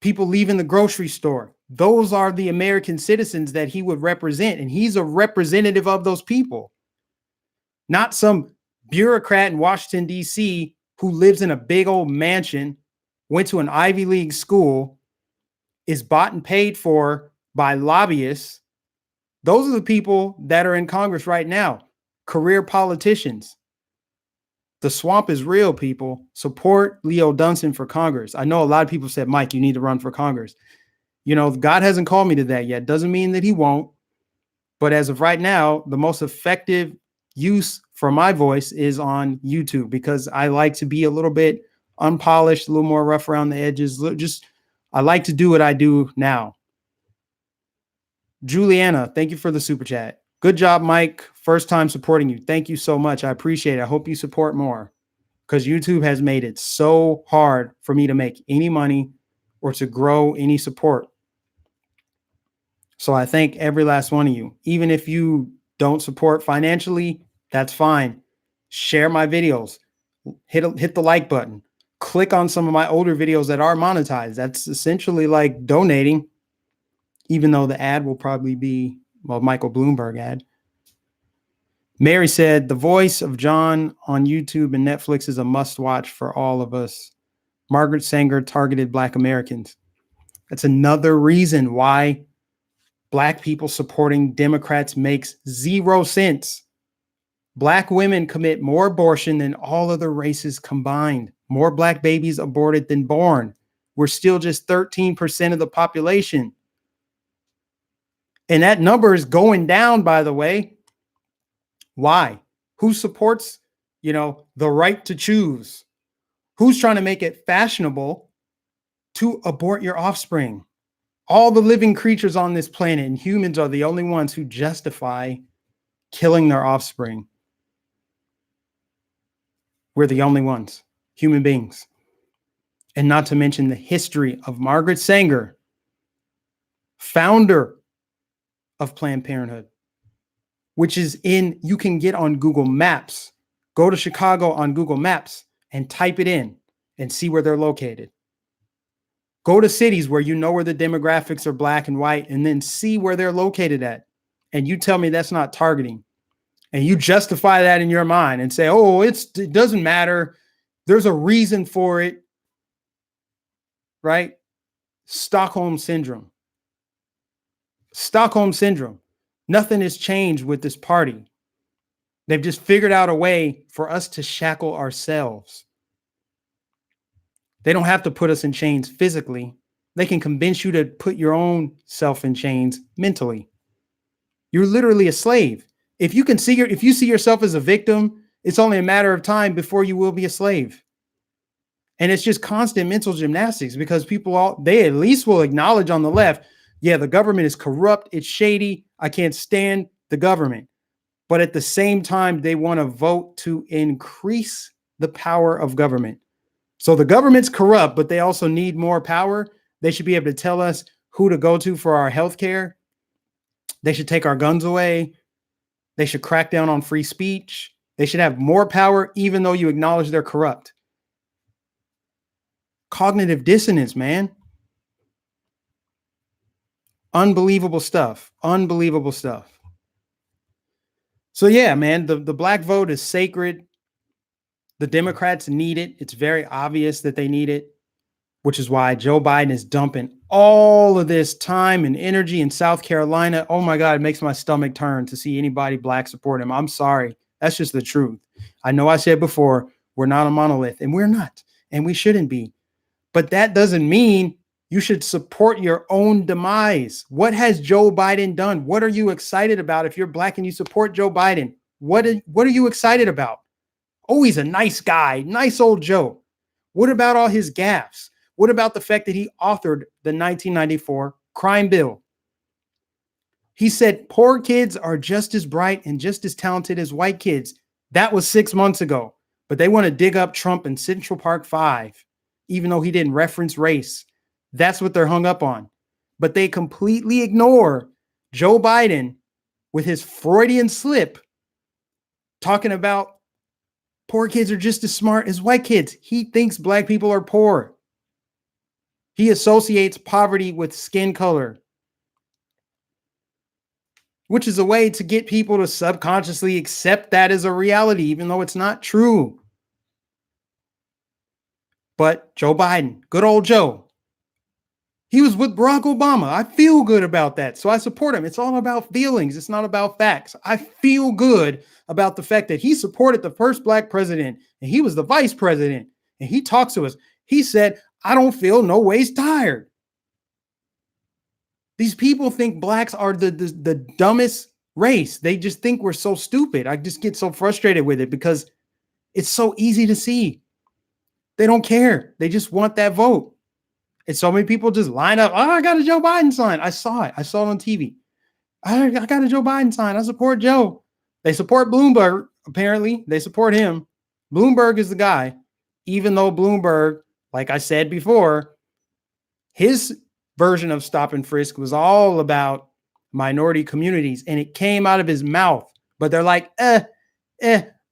people leaving the grocery store. Those are the American citizens that he would represent. And he's a representative of those people, not some bureaucrat in Washington, D.C. who lives in a big old mansion, went to an Ivy League school, is bought and paid for by lobbyists. Those are the people that are in Congress right now, career politicians. The swamp is real, people. Support Leo Dunson for Congress. I know a lot of people said, Mike, you need to run for Congress. You know, God hasn't called me to that yet. Doesn't mean that he won't. But as of right now, the most effective use for my voice is on YouTube, because I like to be a little bit unpolished, a little more rough around the edges. I like to do what I do now. Juliana, thank you for the super chat. Good job, Mike. First time supporting you. Thank you so much. I appreciate it. I hope you support more, because YouTube has made it so hard for me to make any money or to grow any support. So I thank every last one of you. Even if you don't support financially, that's fine. Share my videos. Hit the like button. Click on some of my older videos that are monetized. That's essentially like donating, even though the ad will probably be, well, Michael Bloomberg ad. Mary said, the voice of John on YouTube and Netflix is a must-watch for all of us. Margaret Sanger targeted Black Americans. That's another reason why Black people supporting Democrats makes 0 sense. Black women commit more abortion than all other races combined. More Black babies aborted than born. We're still just 13% of the population. And that number is going down, by the way. Why? Who supports, the right to choose? Who's trying to make it fashionable to abort your offspring? All the living creatures on this planet, and humans are the only ones who justify killing their offspring. We're the only ones, human beings. And not to mention the history of Margaret Sanger, founder of Planned Parenthood, which is you can get on Google Maps. Go to Chicago on Google Maps and type it in and see where they're located. Go to cities where you know where the demographics are Black and white, and then see where they're located at. And you tell me that's not targeting. And you justify that in your mind and say, oh, it doesn't matter. There's a reason for it, right? Stockholm Syndrome. Stockholm Syndrome. Nothing has changed with this party. They've just figured out a way for us to shackle ourselves. They don't have to put us in chains physically. They can convince you to put your own self in chains mentally. You're literally a slave. If you see yourself as a victim, it's only a matter of time before you will be a slave. And it's just constant mental gymnastics, because they at least will acknowledge on the left, yeah, the government is corrupt, it's shady, I can't stand the government. But at the same time, they want to vote to increase the power of government. So the government's corrupt, but they also need more power. They should be able to tell us who to go to for our health care. They should take our guns away. They should crack down on free speech. They should have more power, even though you acknowledge they're corrupt. Cognitive dissonance, man. Unbelievable stuff. Unbelievable stuff. So yeah, man, the black vote is sacred. The Democrats need it. It's very obvious that they need it, which is why Joe Biden is dumping all of this time and energy in South Carolina. Oh my God, it makes my stomach turn to see anybody black support him. I'm sorry. That's just the truth. I know I said before, we're not a monolith, and we're not, and we shouldn't be. But that doesn't mean you should support your own demise. What has Joe Biden done? What are you excited about if you're black and you support Joe Biden? What are you excited about? Oh, he's a nice guy. Nice old Joe. What about all his gaffes? What about the fact that he authored the 1994 crime bill? He said poor kids are just as bright and just as talented as white kids. That was 6 months ago. But they want to dig up Trump in Central Park 5, even though he didn't reference race. That's what they're hung up on. But they completely ignore Joe Biden with his Freudian slip talking about poor kids are just as smart as white kids. He thinks black people are poor. He associates poverty with skin color, which is a way to get people to subconsciously accept that as a reality, even though it's not true. But Joe Biden, good old Joe, he was with Barack Obama. I feel good about that. So I support him. It's all about feelings. It's not about facts. I feel good about the fact that he supported the first black president and he was the vice president. And he talks to us. He said, I don't feel no ways tired. These people think blacks are the dumbest race. They just think we're so stupid. I just get so frustrated with it because it's so easy to see. They don't care. They just want that vote. And so many people just line up. Oh, I got a Joe Biden sign. I saw it. I saw it on TV. I got a Joe Biden sign. I support Joe. They support Bloomberg. Apparently, they support him. Bloomberg is the guy, even though Bloomberg, like I said before, his version of stop and frisk was all about minority communities, and it came out of his mouth. But they're like,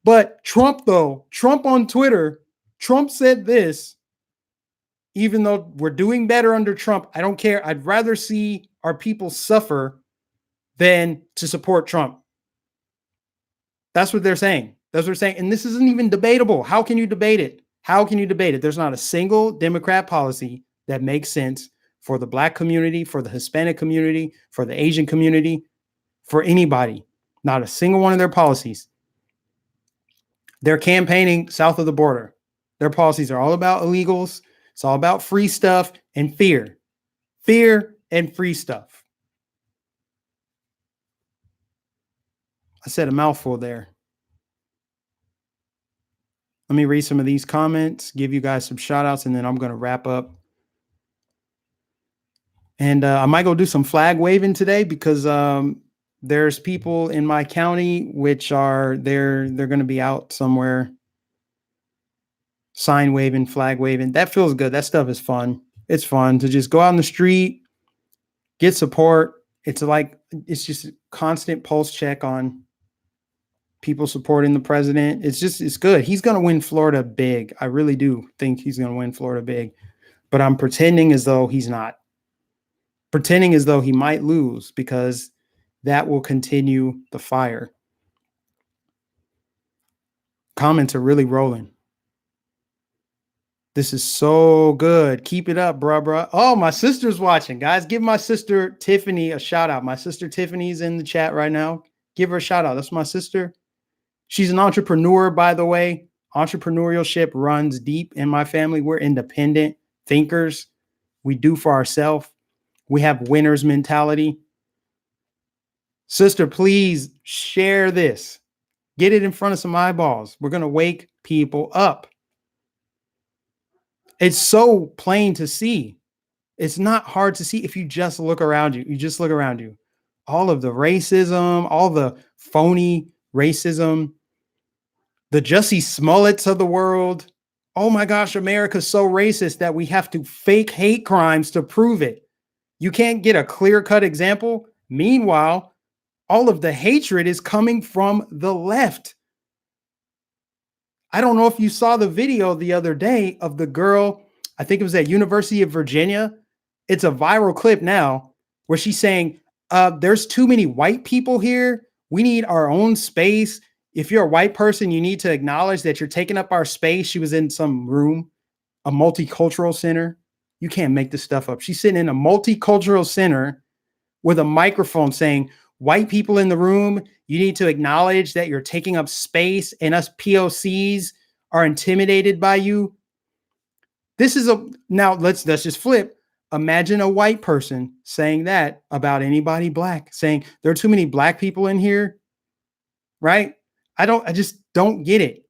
but Trump, though, Trump on Twitter, Trump said this. Even though we're doing better under Trump, I don't care. I'd rather see our people suffer than to support Trump. That's what they're saying. That's what they're saying. And this isn't even debatable. How can you debate it? How can you debate it? There's not a single Democrat policy that makes sense for the black community, for the Hispanic community, for the Asian community, for anybody. Not a single one of their policies. They're campaigning south of the border. Their policies are all about illegals. It's all about free stuff and fear. Fear and free stuff. I said a mouthful there. Let me read some of these comments, give you guys some shout outs, and then I'm going to wrap up. And I might go do some flag waving today because there's people in my county which are they're going to be out somewhere. Sign waving, flag waving. That feels good. That stuff is fun. It's fun to just go out on the street, get support. It's just a constant pulse check on people supporting the president. It's good. He's going to win Florida big. I really do think he's going to win Florida big, but I'm pretending as though he's not. Pretending as though he might lose because that will continue the fire. Comments are really rolling. This is so good. Keep it up, bruh. Oh, my sister's watching, guys. Give my sister Tiffany a shout out. My sister Tiffany's in the chat right now. Give her a shout out. That's my sister. She's an entrepreneur, by the way. Entrepreneurship runs deep in my family. We're independent thinkers. We do for ourselves. We have winner's mentality. Sister, please share this. Get it in front of some eyeballs. We're going to wake people up. It's so plain to see. It's not hard to see if you just look around you. You just look around you. All of the racism, all the phony racism, the Jussie Smollets of the world. Oh my gosh, America's so racist that we have to fake hate crimes to prove it. You can't get a clear-cut example. Meanwhile, all of the hatred is coming from the left. I don't know if you saw the video the other day of the girl, I think it was at University of Virginia. It's a viral clip now where she's saying, there's too many white people here. We need our own space. If you're a white person, you need to acknowledge that you're taking up our space. She was in some room, a multicultural center. You can't make this stuff up. She's sitting in a multicultural center with a microphone saying, white people in the room, you need to acknowledge that you're taking up space and us POCs are intimidated by you. This is now let's just flip. Imagine a white person saying that about anybody black, saying there are too many black people in here, right? I just don't get it.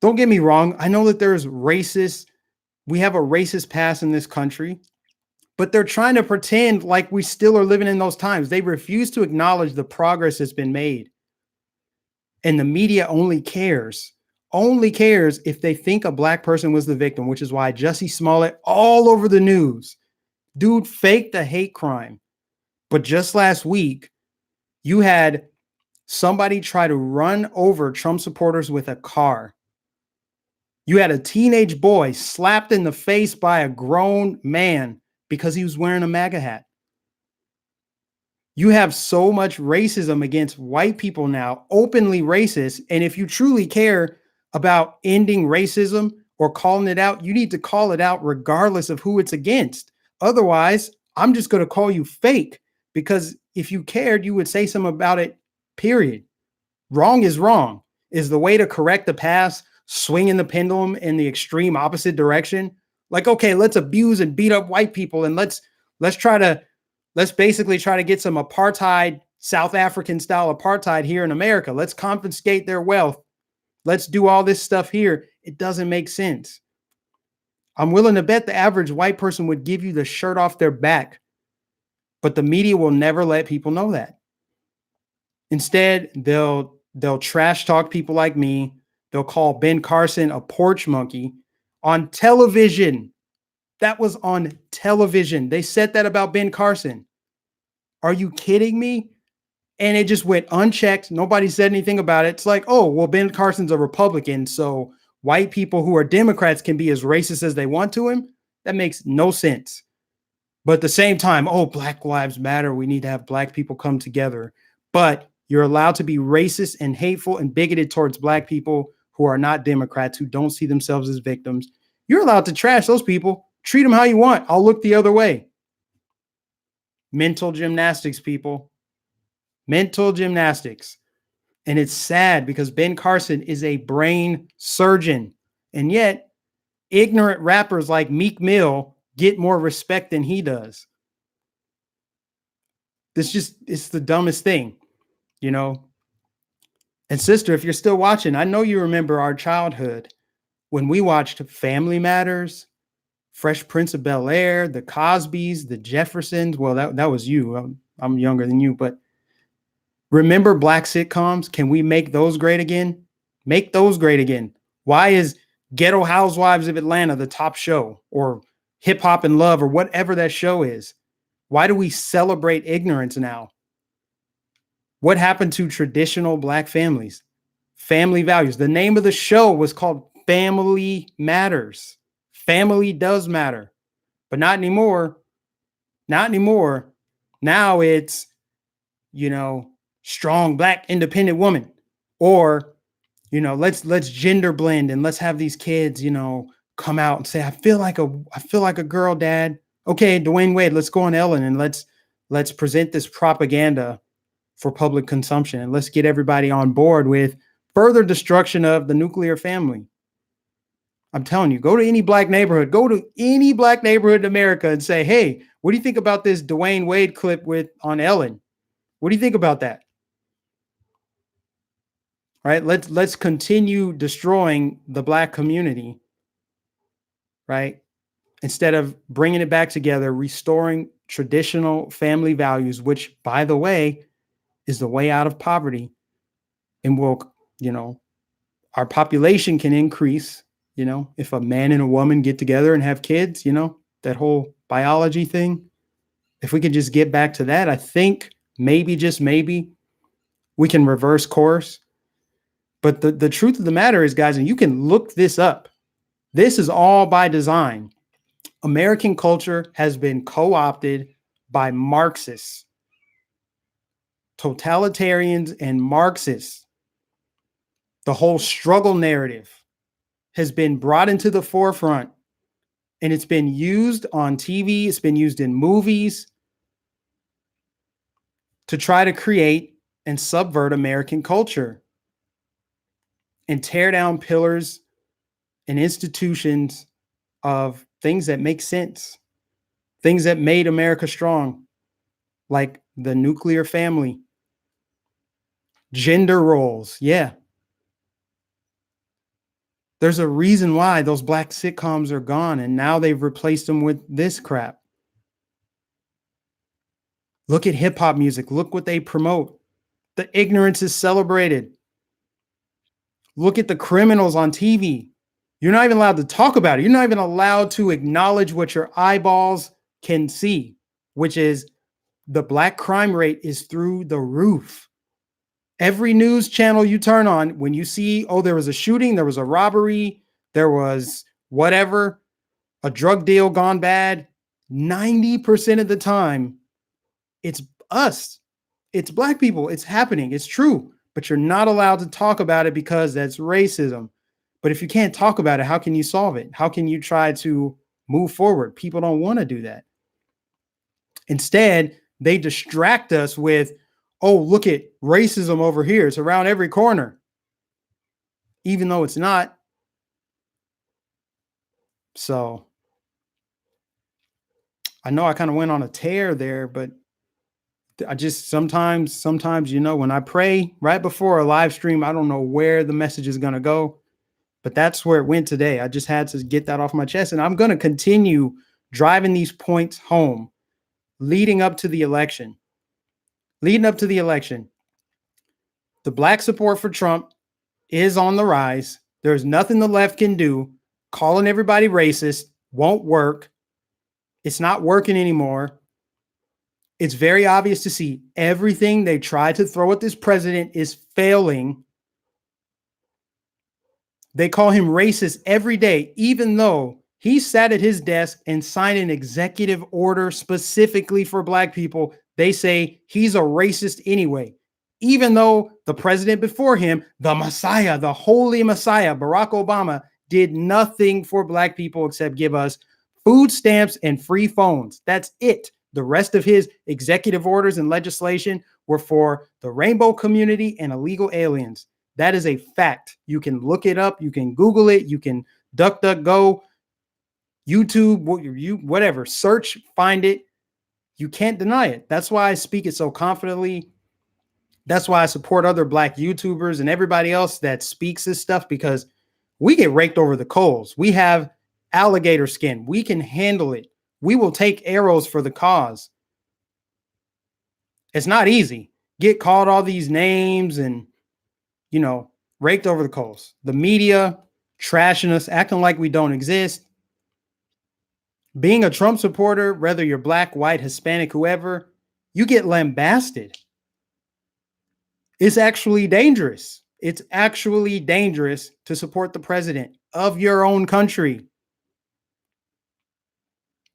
Don't get me wrong. I know that we have a racist past in this country, but they're trying to pretend like we still are living in those times. They refuse to acknowledge the progress that's been made. And the media only cares if they think a black person was the victim, which is why Jussie Smollett all over the news. Dude faked the hate crime. But just last week, you had somebody try to run over Trump supporters with a car. You had a teenage boy slapped in the face by a grown man because he was wearing a MAGA hat. You have so much racism against white people now, openly racist. And if you truly care about ending racism or calling it out, you need to call it out regardless of who it's against. Otherwise, I'm just going to call you fake, because if you cared, you would say something about it, period. Wrong is wrong. Is the way to correct the past swinging the pendulum in the extreme opposite direction? Like, okay, let's abuse and beat up white people, and let's basically try to get some apartheid, South African style apartheid here in America. Let's confiscate their wealth. Let's do all this stuff here. It doesn't make sense. I'm willing to bet the average white person would give you the shirt off their back, but the media will never let people know that. Instead, they'll trash talk people like me. They'll call Ben Carson a porch monkey on television. That was on television. They said that about Ben Carson. Are you kidding me? And it just went unchecked. Nobody said anything about it. It's like, oh, well, Ben Carson's a Republican, so white people who are Democrats can be as racist as they want to him. That makes no sense. But at the same time, oh, Black Lives Matter. We need to have black people come together. But you're allowed to be racist and hateful and bigoted towards black people who are not Democrats, who don't see themselves as victims. You're allowed to trash those people. Treat them how you want. I'll look the other way. Mental gymnastics, people. Mental gymnastics. And it's sad because Ben Carson is a brain surgeon. And yet, ignorant rappers like Meek Mill get more respect than he does. It's the dumbest thing, you know? And sister, if you're still watching, I know you remember our childhood when we watched Family Matters, Fresh Prince of Bel-Air, the Cosbys, the Jeffersons. Well, that was you. I'm younger than you, but remember black sitcoms? Can we make those great again? Make those great again. Why is Ghetto Housewives of Atlanta the top show, or Hip Hop and Love, or whatever that show is? Why do we celebrate ignorance now? What happened to traditional black families? Family values. The name of the show was called Family Matters. Family does matter, but not anymore. Not anymore. Now it's, strong black independent woman, or, let's gender blend and let's have these kids, come out and say, I feel like a girl, dad. Okay, Dwayne Wade, let's go on Ellen and let's present this propaganda for public consumption, and let's get everybody on board with further destruction of the nuclear family. I'm telling you, go to any black neighborhood in America and say, hey, what do you think about this Dwayne Wade clip on Ellen? What do you think about that? Right? Let's continue destroying the black community, right? Instead of bringing it back together, restoring traditional family values, which, by the way, is the way out of poverty. And our population can increase, if a man and a woman get together and have kids, that whole biology thing. If we could just get back to that, I think maybe, just maybe, we can reverse course. But the truth of the matter is, guys, and you can look this up, this is all by design. American culture has been co-opted by Marxists, totalitarians, and Marxists. The whole struggle narrative has been brought into the forefront, and it's been used on TV. It's been used in movies to try to create and subvert American culture and tear down pillars and institutions of things that make sense, things that made America strong, like the nuclear family, gender roles. Yeah. There's a reason why those black sitcoms are gone, and now they've replaced them with this crap. Look at hip hop music. Look what they promote. The ignorance is celebrated. Look at the criminals on TV. You're not even allowed to talk about it. You're not even allowed to acknowledge what your eyeballs can see, which is the black crime rate is through the roof. Every news channel you turn on, when you see, oh, there was a shooting, there was a robbery, there was whatever, a drug deal gone bad, 90% of the time, it's us. It's black people. It's happening. It's true. But you're not allowed to talk about it because that's racism. But if you can't talk about it, how can you solve it? How can you try to move forward? People don't want to do that. Instead, they distract us with, oh, look at racism over here. It's around every corner, even though it's not. So I know I kind of went on a tear there, but I just sometimes, when I pray right before a live stream, I don't know where the message is going to go, but that's where it went today. I just had to get that off my chest, and I'm going to continue driving these points home leading up to the election. The black support for Trump is on the rise. There's nothing the left can do. Calling everybody racist won't work. It's not working anymore. It's very obvious to see everything they tried to throw at this president is failing. They call him racist every day, even though he sat at his desk and signed an executive order specifically for black people. They say he's a racist anyway, even though the president before him, the Messiah, the holy Messiah, Barack Obama, did nothing for black people except give us food stamps and free phones. That's it. The rest of his executive orders and legislation were for the rainbow community and illegal aliens. That is a fact. You can look it up. You can Google it. You can DuckDuckGo, YouTube, whatever. Search, find it. You can't deny it. That's why I speak it so confidently. That's why I support other black YouTubers and everybody else that speaks this stuff, because we get raked over the coals. We have alligator skin. We can handle it. We will take arrows for the cause. It's not easy. Get called all these names and, raked over the coals. The media trashing us, acting like we don't exist. Being a Trump supporter, whether you're black, white, Hispanic, whoever, you get lambasted. It's actually dangerous. It's actually dangerous to support the president of your own country,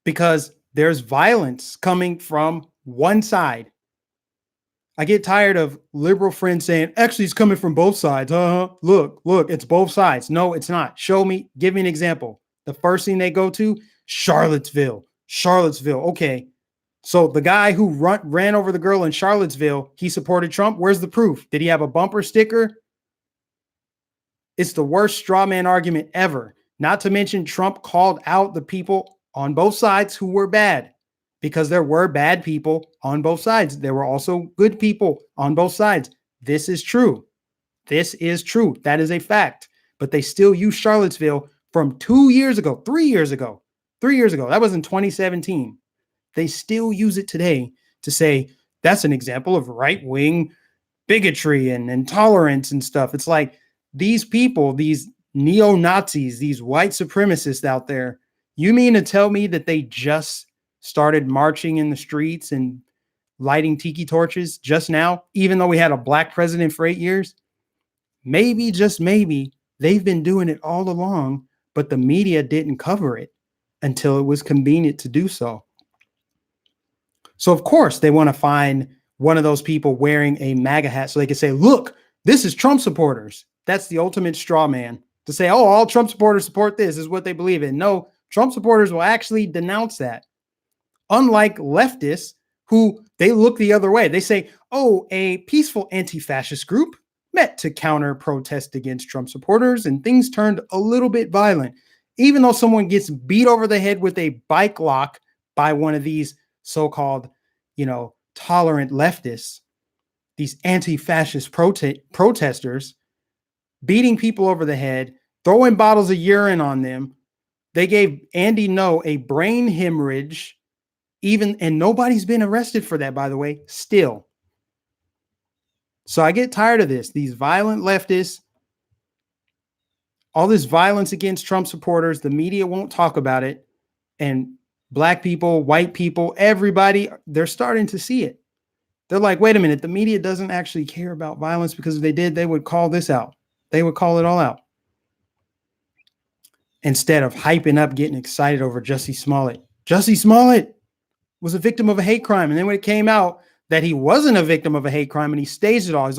because there's violence coming from one side. I get tired of liberal friends saying, actually, it's coming from both sides. Look, it's both sides. No, it's not. Show me, give me an example. The first thing they go to, Charlottesville. Okay. So the guy who ran over the girl in Charlottesville, he supported Trump. Where's the proof? Did he have a bumper sticker? It's the worst straw man argument ever. Not to mention, Trump called out the people on both sides who were bad, because there were bad people on both sides. There were also good people on both sides. This is true. That is a fact. But they still use Charlottesville from 2 years ago, 3 years ago. That was in 2017. They still use it today to say that's an example of right-wing bigotry and intolerance and stuff. It's like these people, these neo-Nazis, these white supremacists out there, you mean to tell me that they just started marching in the streets and lighting tiki torches just now, even though we had a black president for 8 years? Maybe, just maybe, they've been doing it all along, but the media didn't cover it until it was convenient to do so. So, of course, they want to find one of those people wearing a MAGA hat so they can say, look, this is Trump supporters. That's the ultimate straw man, to say, oh, all Trump supporters support this is what they believe in. No, Trump supporters will actually denounce that. Unlike leftists who they look the other way. They say, oh, a peaceful anti-fascist group met to counter protest against Trump supporters and things turned a little bit violent. Even though someone gets beat over the head with a bike lock by one of these so-called, tolerant leftists, these anti-fascist protesters, beating people over the head, throwing bottles of urine on them. They gave Andy Ngo a brain hemorrhage, and nobody's been arrested for that, by the way, still. So I get tired of this. These violent leftists, all this violence against Trump supporters, the media won't talk about it. And black people, white people, everybody, they're starting to see it. They're like, wait a minute, the media doesn't actually care about violence, because if they did, they would call this out. They would call it all out. Instead of hyping up, getting excited over Jussie Smollett. Jussie Smollett was a victim of a hate crime. And then when it came out that he wasn't a victim of a hate crime and he staged it all,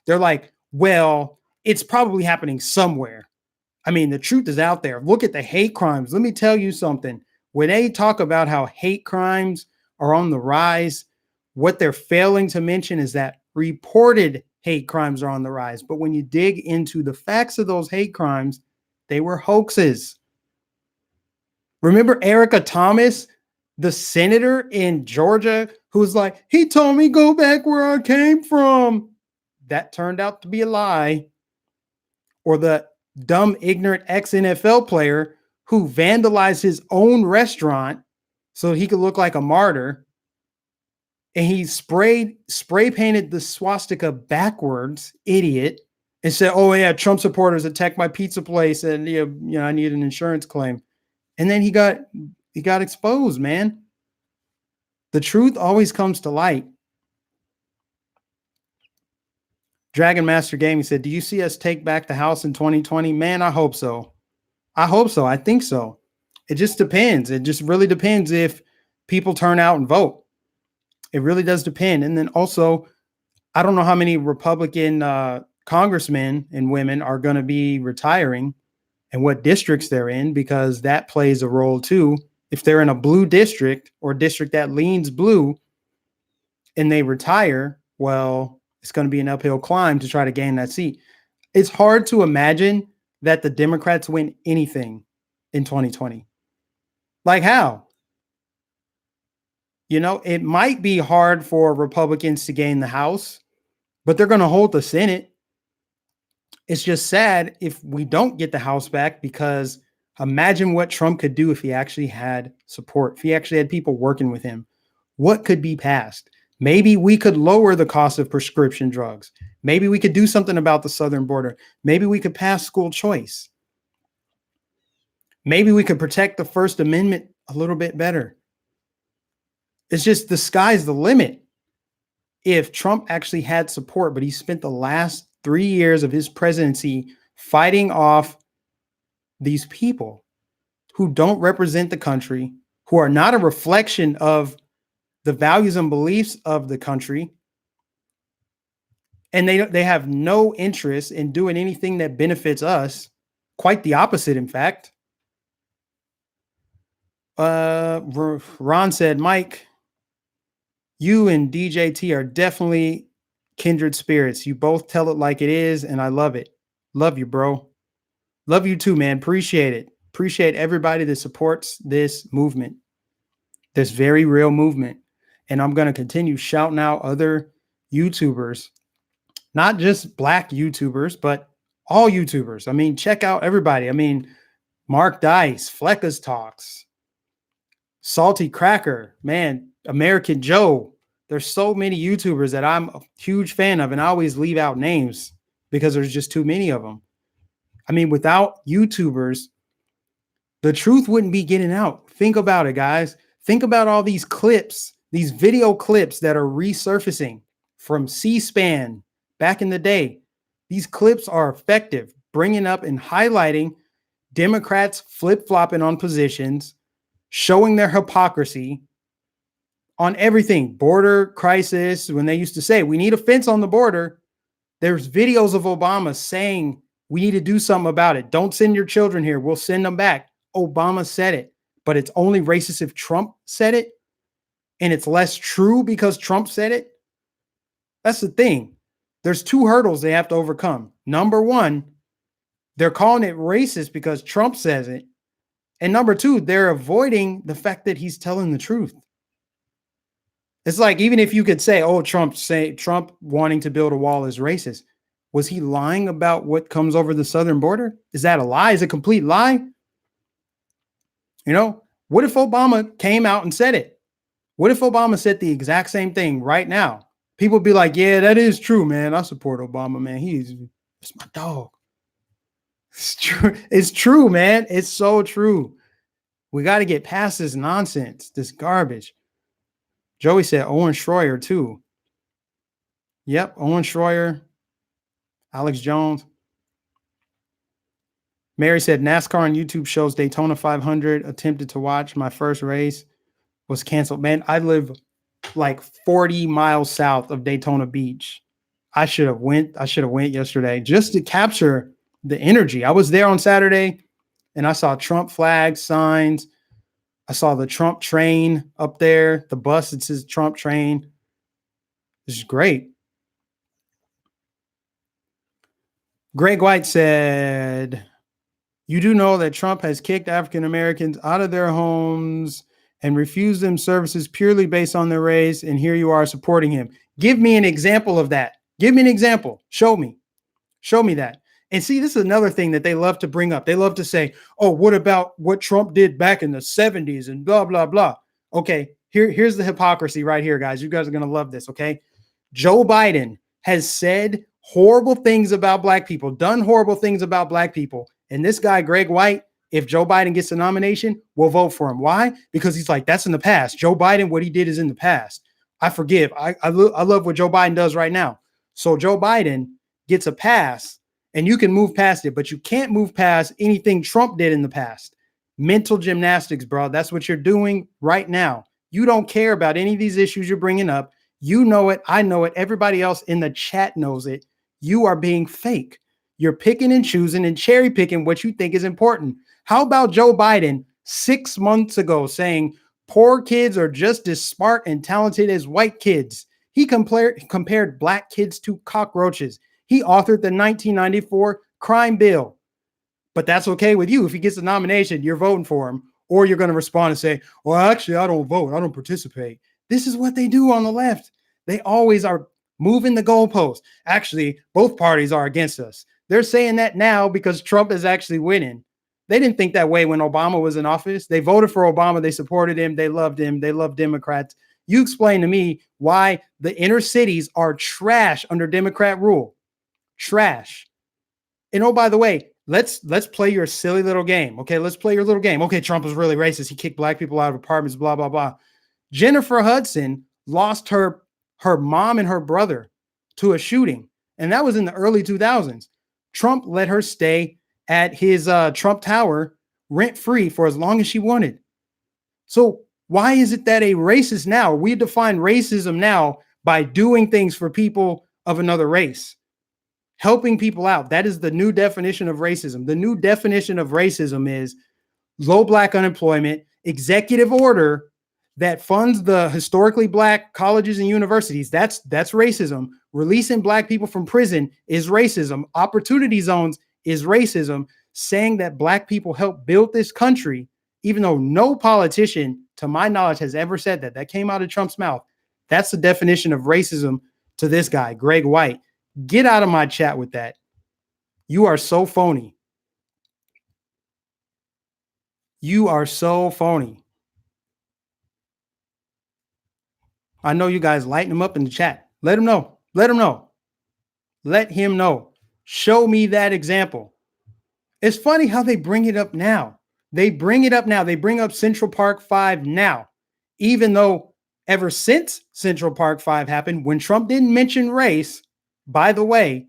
they're like, well, it's probably happening somewhere. I mean, the truth is out there. Look at the hate crimes. Let me tell you something. When they talk about how hate crimes are on the rise, what they're failing to mention is that reported hate crimes are on the rise. But when you dig into the facts of those hate crimes, they were hoaxes. Remember Erica Thomas, the senator in Georgia, who was like, he told me go back where I came from. That turned out to be a lie. Or the dumb, ignorant ex-NFL player who vandalized his own restaurant so he could look like a martyr. And he spray painted the swastika backwards, idiot, and said, oh yeah, Trump supporters attacked my pizza place and I need an insurance claim. And then he got exposed, man. The truth always comes to light. Dragon Master Gaming said, do you see us take back the House in 2020? Man, I hope so. I hope so. I think so. It just depends. It just really depends if people turn out and vote. It really does depend. And then also, I don't know how many Republican congressmen and women are going to be retiring and what districts they're in, because that plays a role too. If they're in a blue district or district that leans blue and they retire, well, it's going to be an uphill climb to try to gain that seat. It's hard to imagine that the Democrats win anything in 2020. Like how? It might be hard for Republicans to gain the House, but they're going to hold the Senate. It's just sad if we don't get the House back, because imagine what Trump could do if he actually had support, if he actually had people working with him. What could be passed? Maybe we could lower the cost of prescription drugs. Maybe we could do something about the southern border. Maybe we could pass school choice. Maybe we could protect the First Amendment a little bit better. It's just the sky's the limit. If Trump actually had support, but he spent the last 3 years of his presidency fighting off these people who don't represent the country, who are not a reflection of the values and beliefs of the country, and they have no interest in doing anything that benefits us. Quite the opposite, in fact. Ron said, Mike, you and DJT are definitely kindred spirits. You both tell it like it is, and I love it. Love you, bro. Love you too, man. Appreciate it. Appreciate everybody that supports this movement, this very real movement. And I'm going to continue shouting out other YouTubers, not just black YouTubers, but all YouTubers. I mean, check out everybody. I mean, Mark Dice, Flecka's Talks, Salty Cracker, man, American Joe. There's so many YouTubers that I'm a huge fan of, and I always leave out names because there's just too many of them. I mean, without YouTubers, the truth wouldn't be getting out. Think about it, guys. Think about all these clips, these video clips that are resurfacing from C-SPAN back in the day. These clips are effective, bringing up and highlighting Democrats flip-flopping on positions, showing their hypocrisy on everything. Border crisis, when they used to say, we need a fence on the border, there's videos of Obama saying, we need to do something about it. Don't send your children here. We'll send them back. Obama said it, but it's only racist if Trump said it. And it's less true because Trump said it. That's the thing. There's two hurdles they have to overcome. Number one, they're calling it racist because Trump says it. And number two, they're avoiding the fact that he's telling the truth. It's like, even if you could say, oh, Trump wanting to build a wall is racist. Was he lying about what comes over the southern border? Is that a lie? Is it a complete lie? You know, what if Obama came out and said it? What if Obama said the exact same thing right now? People would be like, yeah, that is true, man. I support Obama, man. It's my dog. It's true. It's true, man. It's so true. We got to get past this nonsense, this garbage. Joey said Owen Schroyer too. Yep, Owen Schroyer, Alex Jones. Mary said NASCAR on YouTube shows Daytona 500. Attempted to watch. My first race was canceled. Man, I live like 40 miles south of Daytona Beach. I should have went yesterday just to capture the energy. I was there on Saturday and I saw Trump flags, signs. I saw the Trump train up there, the bus that says Trump train. This is great. Greg White said, you do know that Trump has kicked African Americans out of their homes and refused them services purely based on their race, and here you are supporting him. Give me an example of that. Give me an example. Show me that. And see, this is another thing that they love to bring up. They love to say, oh, what about what Trump did back in the 70s and blah, blah, blah. Okay, here's the hypocrisy right here, guys. You guys are going to love this, okay? Joe Biden has said horrible things about black people, done horrible things about black people. And this guy, Greg White, if Joe Biden gets the nomination, we'll vote for him. Why? Because he's like, that's in the past. Joe Biden, what he did is in the past. I forgive. I love what Joe Biden does right now. So Joe Biden gets a pass and you can move past it, but you can't move past anything Trump did in the past. Mental gymnastics, bro. That's what you're doing right now. You don't care about any of these issues you're bringing up. You know it. I know it. Everybody else in the chat knows it. You are being fake. You're picking and choosing and cherry picking what you think is important. How about Joe Biden 6 months ago saying poor kids are just as smart and talented as white kids? He compared black kids to cockroaches. He authored the 1994 crime bill. But that's okay with you. If he gets the nomination, you're voting for him. Or you're going to respond and say, well, actually, I don't vote. I don't participate. This is what they do on the left. They always are moving the goalpost. Actually, both parties are against us. They're saying that now because Trump is actually winning. They didn't think that way when Obama was in office. They voted for Obama. They supported him. They loved him. They love Democrats. You explain to me why the inner cities are trash under Democrat rule. Trash. And oh, by the way, let's play your silly little game. Okay, let's play your little game. Okay, Trump was really racist. He kicked black people out of apartments, blah, blah, blah. Jennifer Hudson lost her mom and her brother to a shooting. And that was in the early 2000s. Trump let her stay at his Trump Tower rent-free for as long as she wanted. So why is it that a racist now, we define racism now by doing things for people of another race, helping people out? That is the new definition of racism. The new definition of racism is low black unemployment, executive order that funds the historically black colleges and universities. That's racism. Releasing black people from prison is racism. Opportunity zones is racism. Saying that black people help build this country, even though no politician, to my knowledge, has ever said that. That came out of Trump's mouth. That's the definition of racism to this guy, Greg White. Get out of my chat with that. You are so phony. You are so phony. I know you guys lighten him up in the chat. Let him know. Let him know. Let him know. Show me that example. It's funny how they bring it up now. They bring it up now. They bring up Central Park 5 now. even though ever since Central Park 5 happened, when Trump didn't mention race, by the way,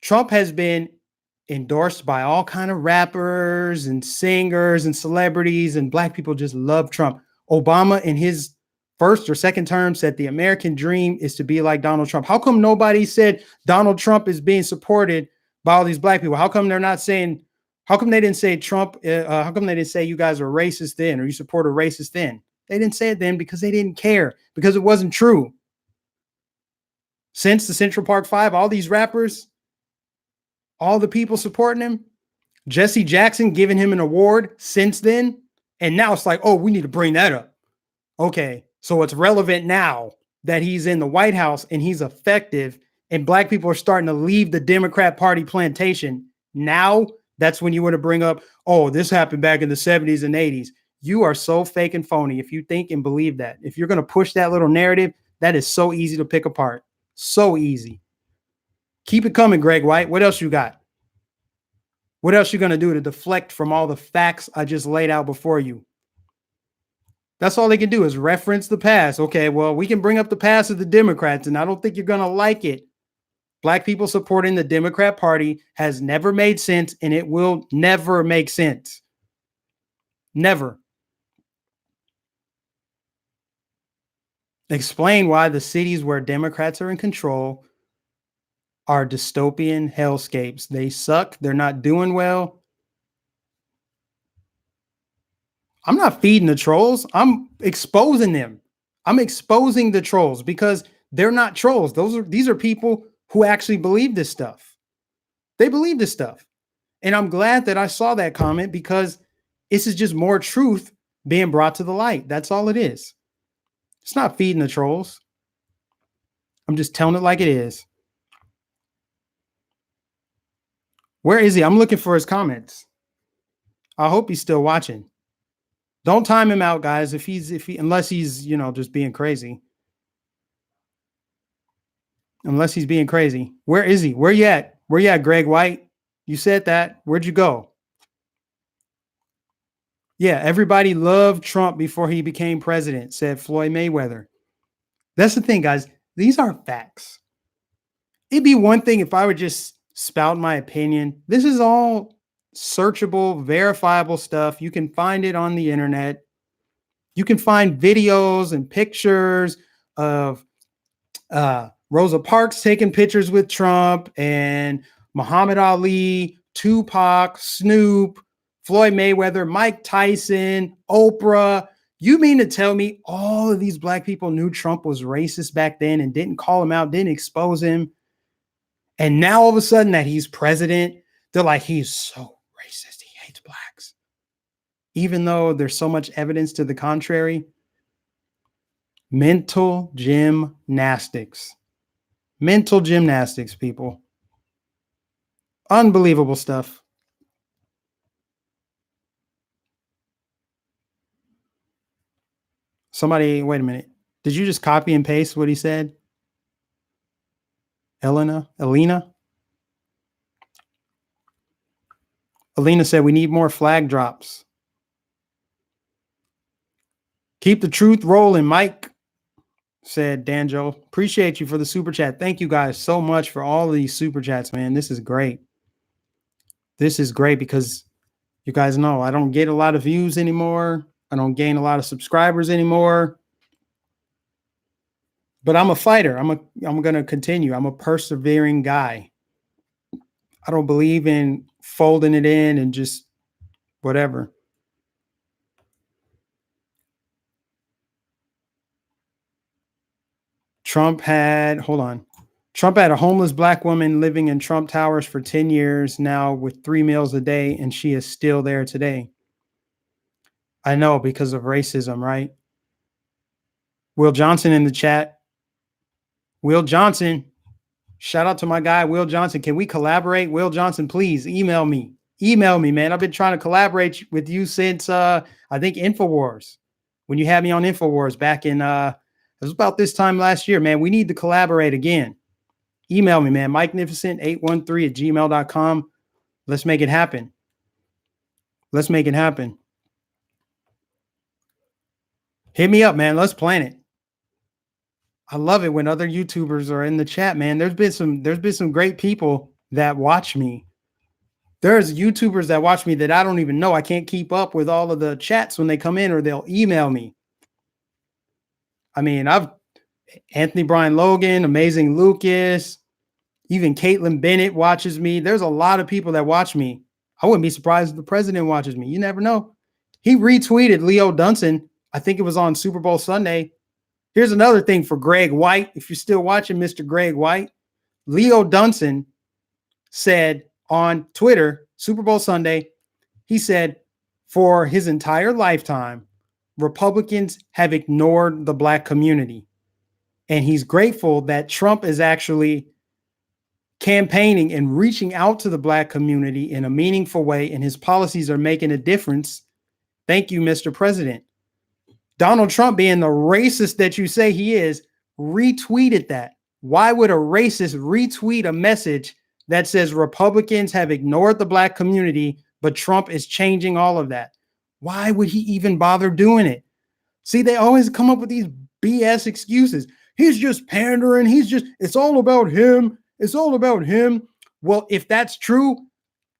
Trump has been endorsed by all kind of rappers and singers and celebrities, and black people just love Trump. Obama in his first or second term said the American dream is to be like Donald Trump. How come nobody said Donald Trump is being supported by all these black people? How come they're not saying, how come they didn't say Trump? How come they didn't say you guys are racist then, or you support a racist then? They didn't say it then because they didn't care, because it wasn't true. Since the Central Park 5, all these rappers, all the people supporting him, Jesse Jackson giving him an award since then. And now it's like, oh, we need to bring that up. Okay, so it's relevant now that he's in the White House and he's effective and black people are starting to leave the Democrat Party plantation. Now that's when you want to bring up, oh, this happened back in the 70s and 80s. You are so fake and phony if you think and believe that. If you're going to push that little narrative, that is so easy to pick apart. So easy. Keep it coming, Greg White. What else you got? What else you going to do to deflect from all the facts I just laid out before you? That's all they can do is reference the past. Okay, well, we can bring up the past of the Democrats, and I don't think you're going to like it. Black people supporting the Democrat Party has never made sense, and it will never make sense. Never. Explain why the cities where Democrats are in control are dystopian hellscapes. They suck. They're not doing well. I'm not feeding the trolls. I'm exposing them. I'm exposing the trolls because they're not trolls. These are people who actually believe this stuff. They believe this stuff. And I'm glad that I saw that comment because this is just more truth being brought to the light. That's all it is. It's not feeding the trolls. I'm just telling it like it is. Where is he? I'm looking for his comments. I hope he's still watching. Don't time him out, guys. Unless he's, just being crazy. Unless he's being crazy. Where is he? Where you at? Where you at, Greg White? You said that. Where'd you go? Yeah, everybody loved Trump before he became president, said Floyd Mayweather. That's the thing, guys. These are facts. It'd be one thing if I would just spout my opinion. This is all searchable, verifiable stuff. You can find it on the internet. You can find videos and pictures of Rosa Parks taking pictures with Trump and Muhammad Ali, Tupac, Snoop, Floyd Mayweather, Mike Tyson, Oprah. You mean to tell me all of these black people knew Trump was racist back then and didn't call him out, didn't expose him? And now all of a sudden that he's president, they're like, he's so racist. He hates blacks. Even though there's so much evidence to the contrary. Mental gymnastics. Mental gymnastics, people. Unbelievable stuff. Somebody, wait a minute. Did you just copy and paste what he said? Alina said, we need more flag drops. Keep the truth rolling, Mike, said Danjo. Appreciate you for the super chat. Thank you guys so much for all of these super chats, man. This is great. This is great because you guys know I don't get a lot of views anymore. I don't gain a lot of subscribers anymore. But I'm a fighter. I'm going to continue. I'm a persevering guy. I don't believe in folding it in and just whatever. Trump had a homeless black woman living in Trump Towers for 10 years now with 3 meals a day, and she is still there today. I know, because of racism, right? Will Johnson in the chat. Will Johnson, shout out to my guy, Will Johnson. Can we collaborate? Will Johnson, please email me. Email me, man. I've been trying to collaborate with you since, I think, InfoWars. When you had me on InfoWars back in, it was about this time last year, man. We need to collaborate again. Email me, man. MikeNificent813@gmail.com. Let's make it happen. Let's make it happen. Hit me up, man. Let's plan it. I love it when other YouTubers are in the chat, man. There's been some great people that watch me. There's YouTubers that watch me that I don't even know. I can't keep up with all of the chats when they come in, or they'll email me. I mean, I've Anthony Brian Logan, Amazing Lucas, even Caitlin Bennett watches me. There's a lot of people that watch me. I wouldn't be surprised if the president watches me. You never know. He retweeted Leo Dunson. I think it was on Super Bowl Sunday. Here's another thing for Greg White. If you're still watching Mr. Greg White, Leo Dunson said on Twitter, Super Bowl Sunday, he said, for his entire lifetime, Republicans have ignored the Black community. And he's grateful that Trump is actually campaigning and reaching out to the Black community in a meaningful way, and his policies are making a difference. Thank you, Mr. President. Donald Trump, being the racist that you say he is, retweeted that. Why would a racist retweet a message that says Republicans have ignored the Black community, but Trump is changing all of that? Why would he even bother doing it? See, they always come up with these BS excuses. He's just pandering. It's all about him. It's all about him. Well, if that's true,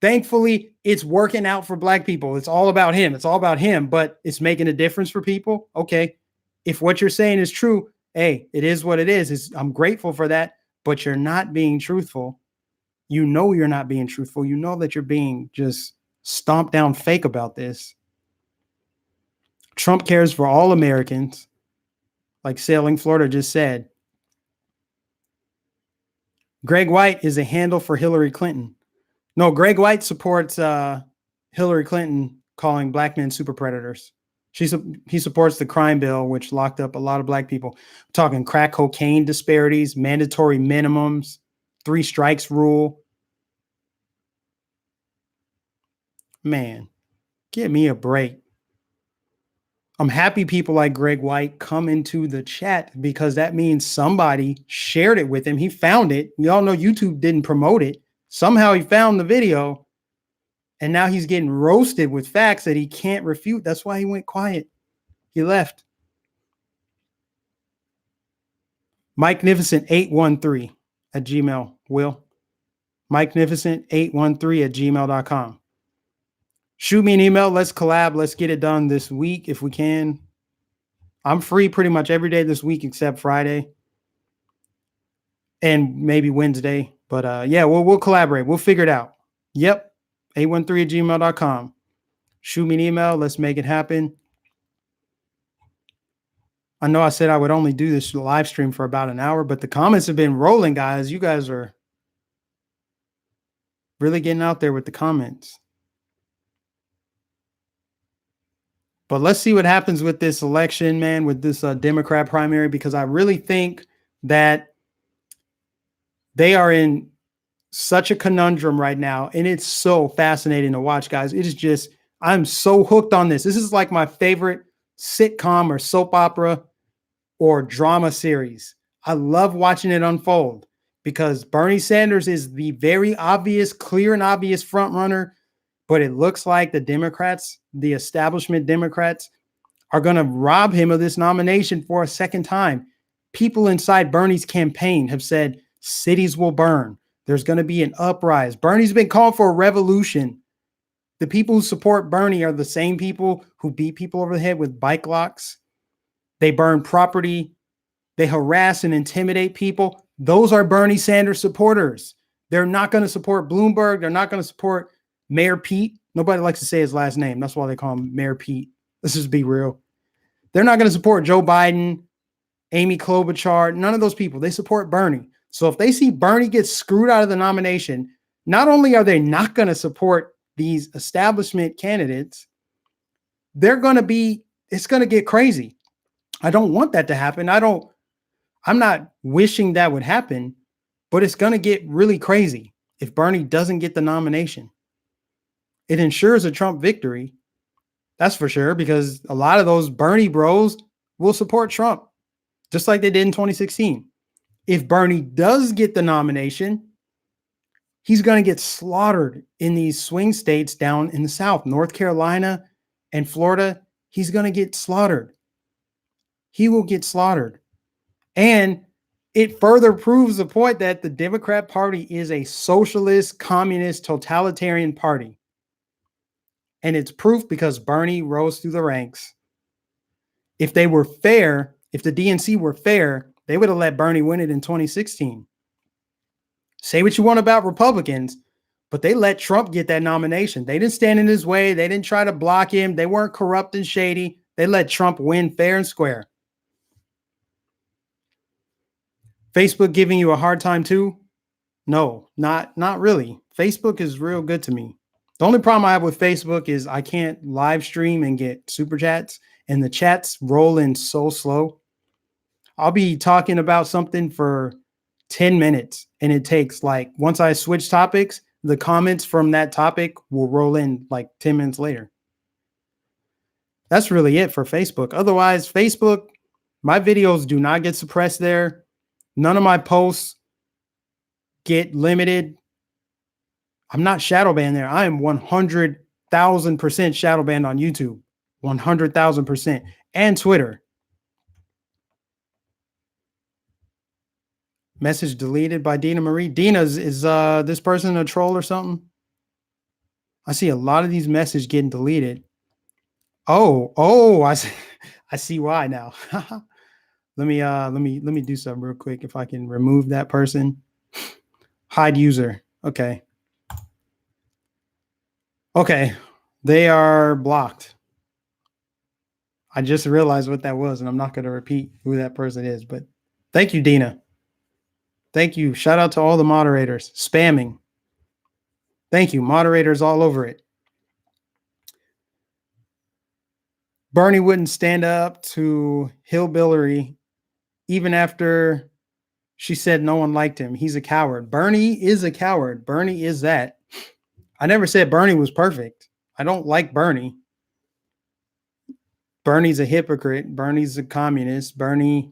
thankfully, it's working out for Black people. It's all about him. It's all about him, but it's making a difference for people. Okay. If what you're saying is true, hey, it is what it is. I'm grateful for that, but you're not being truthful. You know you're not being truthful. You know that you're being just stomped down fake about this. Trump cares for all Americans, like Sailing Florida just said. Greg White is a handle for Hillary Clinton. No, Greg White supports Hillary Clinton calling Black men super predators. He supports the crime bill, which locked up a lot of Black people. We're talking crack cocaine disparities, mandatory minimums, 3 strikes rule. Man, give me a break. I'm happy people like Greg White come into the chat, because that means somebody shared it with him. He found it. We all know YouTube didn't promote it. Somehow he found the video, and now he's getting roasted with facts that he can't refute. That's why he went quiet. He left. Mike Nificent 813 at Gmail. Will. Mike Nificent 813 at gmail.com. Shoot me an email. Let's collab. Let's get it done this week if we can. I'm free pretty much every day this week except Friday and maybe Wednesday. But yeah, we'll collaborate. We'll figure it out. Yep. 813 at gmail.com. Shoot me an email. Let's make it happen. I know I said I would only do this live stream for about an hour, but the comments have been rolling, guys. You guys are really getting out there with the comments. But let's see what happens with this election, man, with this Democrat primary, because I really think that they are in such a conundrum right now. And it's so fascinating to watch, guys. It is just, I'm so hooked on this. This is like my favorite sitcom or soap opera or drama series. I love watching it unfold, because Bernie Sanders is the very obvious, clear and obvious front runner. But it looks like the Democrats, the establishment Democrats, are going to rob him of this nomination for a second time. People inside Bernie's campaign have said cities will burn. There's going to be an uprising. Bernie's been calling for a revolution. The people who support Bernie are the same people who beat people over the head with bike locks. They burn property. They harass and intimidate people. Those are Bernie Sanders supporters. They're not going to support Bloomberg. They're not going to support Mayor Pete. Nobody likes to say his last name. That's why they call him Mayor Pete. Let's just be real. They're not going to support Joe Biden, Amy Klobuchar, none of those people. They support Bernie. So if they see Bernie get screwed out of the nomination, not only are they not going to support these establishment candidates, they're going to be, it's going to get crazy. I don't want that to happen. I'm not wishing that would happen, but it's going to get really crazy if Bernie doesn't get the nomination. It ensures a Trump victory. That's for sure, because a lot of those Bernie bros will support Trump, just like they did in 2016. If Bernie does get the nomination, he's going to get slaughtered in these swing states down in the South, North Carolina and Florida. He's going to get slaughtered. he will get slaughtered. And it further proves the point that the Democrat Party is a socialist, communist, totalitarian party. And it's proof because Bernie rose through the ranks. If they were fair, if the DNC were fair, they would have let Bernie win it in 2016. Say what you want about Republicans, but they let Trump get that nomination. They didn't stand in his way. They didn't try to block him. They weren't corrupt and shady. They let Trump win fair and square. Facebook giving you a hard time too? No, not really. Facebook is real good to me. The only problem I have with Facebook is I can't live stream and get super chats, and the chats roll in so slow. I'll be talking about something for 10 minutes, and it takes like, once I switch topics, the comments from that topic will roll in like 10 minutes later. That's really it for Facebook. Otherwise, Facebook, my videos do not get suppressed there. None of my posts get limited. I'm not shadow banned there. I am 100,000% shadow banned on YouTube. 100,000%. And Twitter. Message deleted by Dina Marie. Dina, is this person a troll or something? I see a lot of these messages getting deleted. Oh, I see why now. Let me do something real quick. If I can remove that person. Hide user. Okay. Okay. They are blocked. I just realized what that was, and I'm not going to repeat who that person is, but thank you, Dina. Thank you. Shout out to all the moderators. Spamming. Thank you. Moderators all over it. Bernie wouldn't stand up to Hillbilly even after she said no one liked him. He's a coward. Bernie is a coward. Bernie is that. I never said Bernie was perfect. I don't like Bernie. Bernie's a hypocrite. Bernie's a communist. Bernie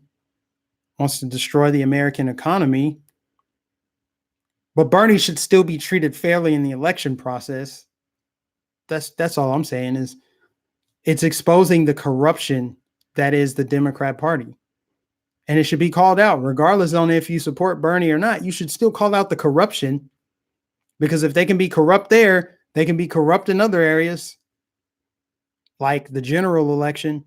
wants to destroy the American economy. But Bernie should still be treated fairly in the election process. That's all I'm saying is it's exposing the corruption that is the Democrat Party. And it should be called out, regardless on if you support Bernie or not. You should still call out the corruption, because if they can be corrupt there, they can be corrupt in other areas, like the general election.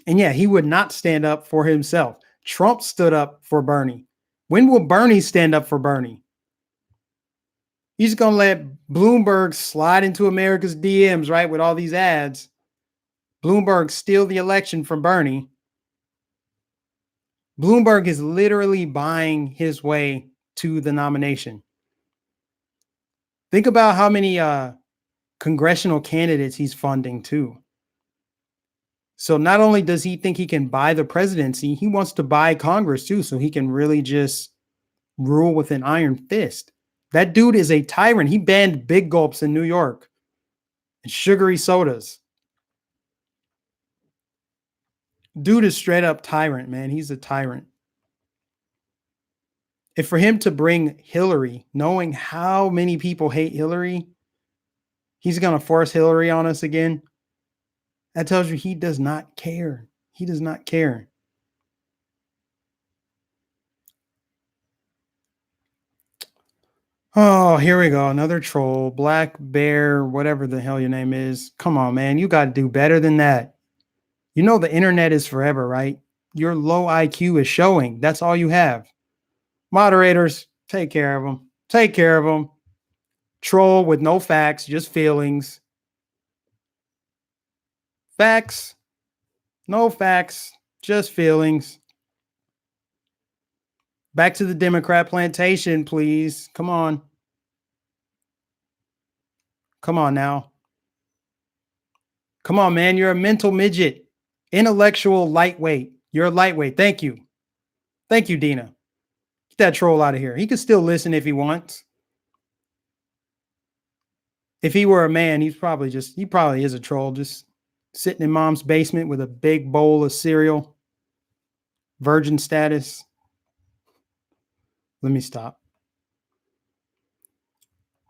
And yeah, he would not stand up for himself. Trump stood up for Bernie. When will Bernie stand up for Bernie? He's going to let Bloomberg slide into America's DMs, right, with all these ads. Bloomberg steal the election from Bernie. Bloomberg is literally buying his way to the nomination. Think about how many congressional candidates he's funding too. So not only does he think he can buy the presidency, he wants to buy Congress too, so he can really just rule with an iron fist. That dude is a tyrant. He banned big gulps in New York and sugary sodas. Dude is straight up tyrant, man. He's a tyrant. If for him to bring Hillary, knowing how many people hate Hillary, he's going to force Hillary on us again. That tells you he does not care. He does not care. Oh, here we go. Another troll. Black Bear, whatever the hell your name is. Come on, man. You got to do better than that. You know the internet is forever, right? Your low IQ is showing. That's all you have. Moderators, take care of them. Take care of them. Troll with no facts, just feelings. Facts. No facts, just feelings. Back to the Democrat plantation, please. Come on. Come on now. Come on, man. You're a mental midget. Intellectual lightweight. You're a lightweight. Thank you. Thank you, Dina. Get that troll out of here. He can still listen if he wants. If he were a man, he probably is a troll, just sitting in mom's basement with a big bowl of cereal. Virgin status. Let me stop.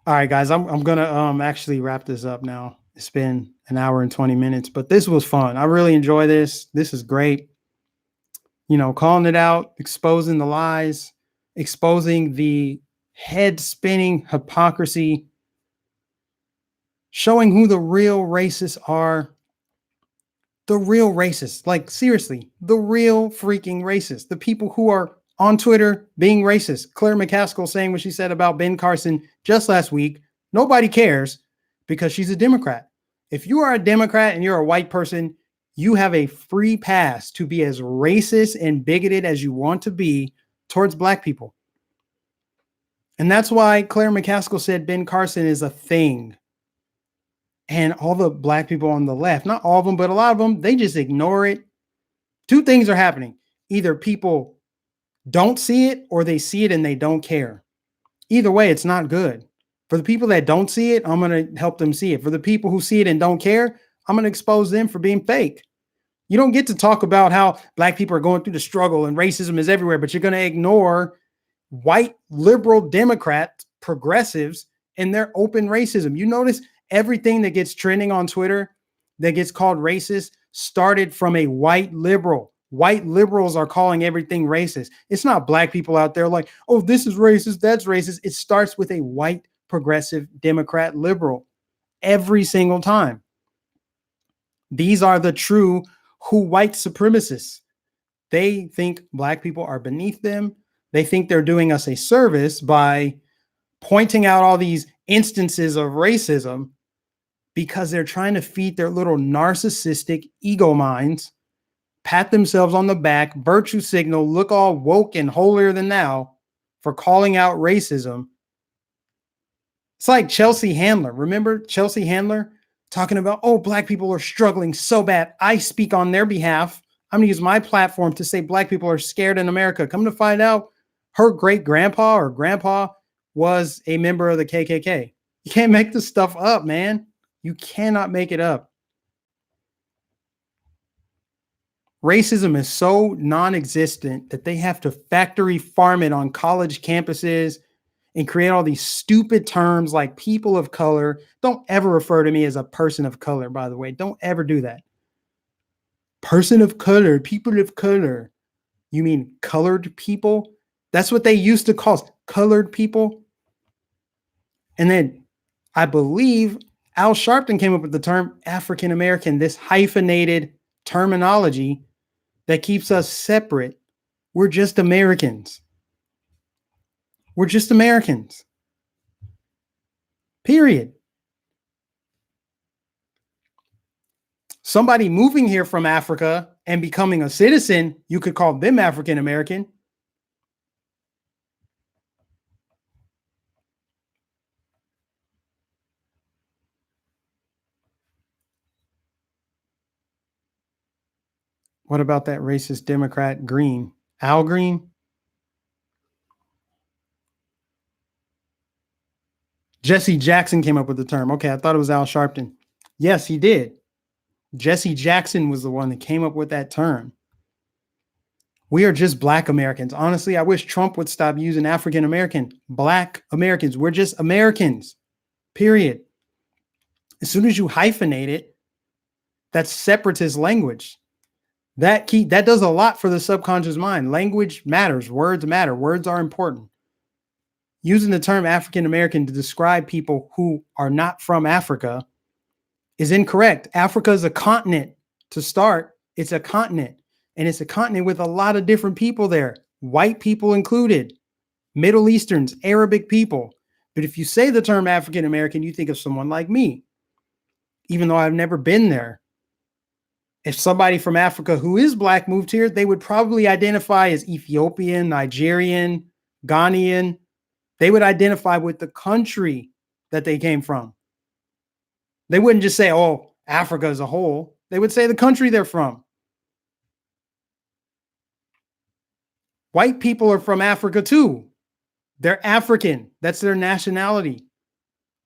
All right, guys, I'm gonna actually wrap this up now. It's been an hour and 20 minutes, but this was fun. I really enjoy this. This is great. Calling it out, exposing the lies, exposing the head spinning hypocrisy, showing who the real racists are. The real racists, like seriously, the real freaking racists, the people who are on Twitter being racist. Claire McCaskill saying what she said about Ben Carson just last week. Nobody cares because she's a Democrat. If you are a Democrat and you're a white person, you have a free pass to be as racist and bigoted as you want to be towards Black people. And that's why Claire McCaskill said Ben Carson is a thing. And all the Black people on the left, not all of them, but a lot of them, they just ignore it. Two things are happening. Either people don't see it or they see it and they don't care. Either way, it's not good. For the people that don't see it, I'm going to help them see it. For the people who see it and don't care, I'm going to expose them for being fake. You don't get to talk about how Black people are going through the struggle and racism is everywhere, but you're going to ignore white liberal Democrats, progressives, and their open racism. You notice everything that gets trending on Twitter that gets called racist started from a white liberal. White liberals are calling everything racist. It's not Black people out there like, oh, this is racist, that's racist. It starts with a white progressive Democrat liberal every single time. These are the true white supremacists. They think Black people are beneath them. They think they're doing us a service by pointing out all these instances of racism because they're trying to feed their little narcissistic ego minds, pat themselves on the back, virtue signal, look all woke and holier than thou for calling out racism. It's like Chelsea Handler. Remember Chelsea Handler talking about, oh, Black people are struggling so bad. I speak on their behalf. I'm going to use my platform to say Black people are scared in America. Come to find out, her great grandpa or grandpa was a member of the KKK. You can't make this stuff up, man. You cannot make it up. Racism is so non-existent that they have to factory farm it on college campuses and create all these stupid terms like people of color. Don't ever refer to me as a person of color, by the way. Don't ever do that. Person of color, people of color. You mean colored people? That's what they used to call us, colored people. And then I believe Al Sharpton came up with the term African American, this hyphenated terminology that keeps us separate. We're just Americans. We're just Americans. Period. Somebody moving here from Africa and becoming a citizen, you could call them African American. What about that racist Democrat Green? Al Green? Jesse Jackson came up with the term. Okay, I thought it was Al Sharpton. Yes, he did. Jesse Jackson was the one that came up with that term. We are just Black Americans. Honestly, I wish Trump would stop using African American. Black Americans. We're just Americans. Period. As soon as you hyphenate it, that's separatist language. That does a lot for the subconscious mind. Language matters. Words matter. Words are important. Using the term African American to describe people who are not from Africa is incorrect. Africa is a continent to start. It's a continent. And it's a continent with a lot of different people there, white people included, Middle Easterns, Arabic people. But if you say the term African American, you think of someone like me, even though I've never been there. If somebody from Africa who is Black moved here, they would probably identify as Ethiopian, Nigerian, Ghanaian. They would identify with the country that they came from. They wouldn't just say, oh, Africa as a whole. They would say the country they're from. White people are from Africa too. They're African. That's their nationality.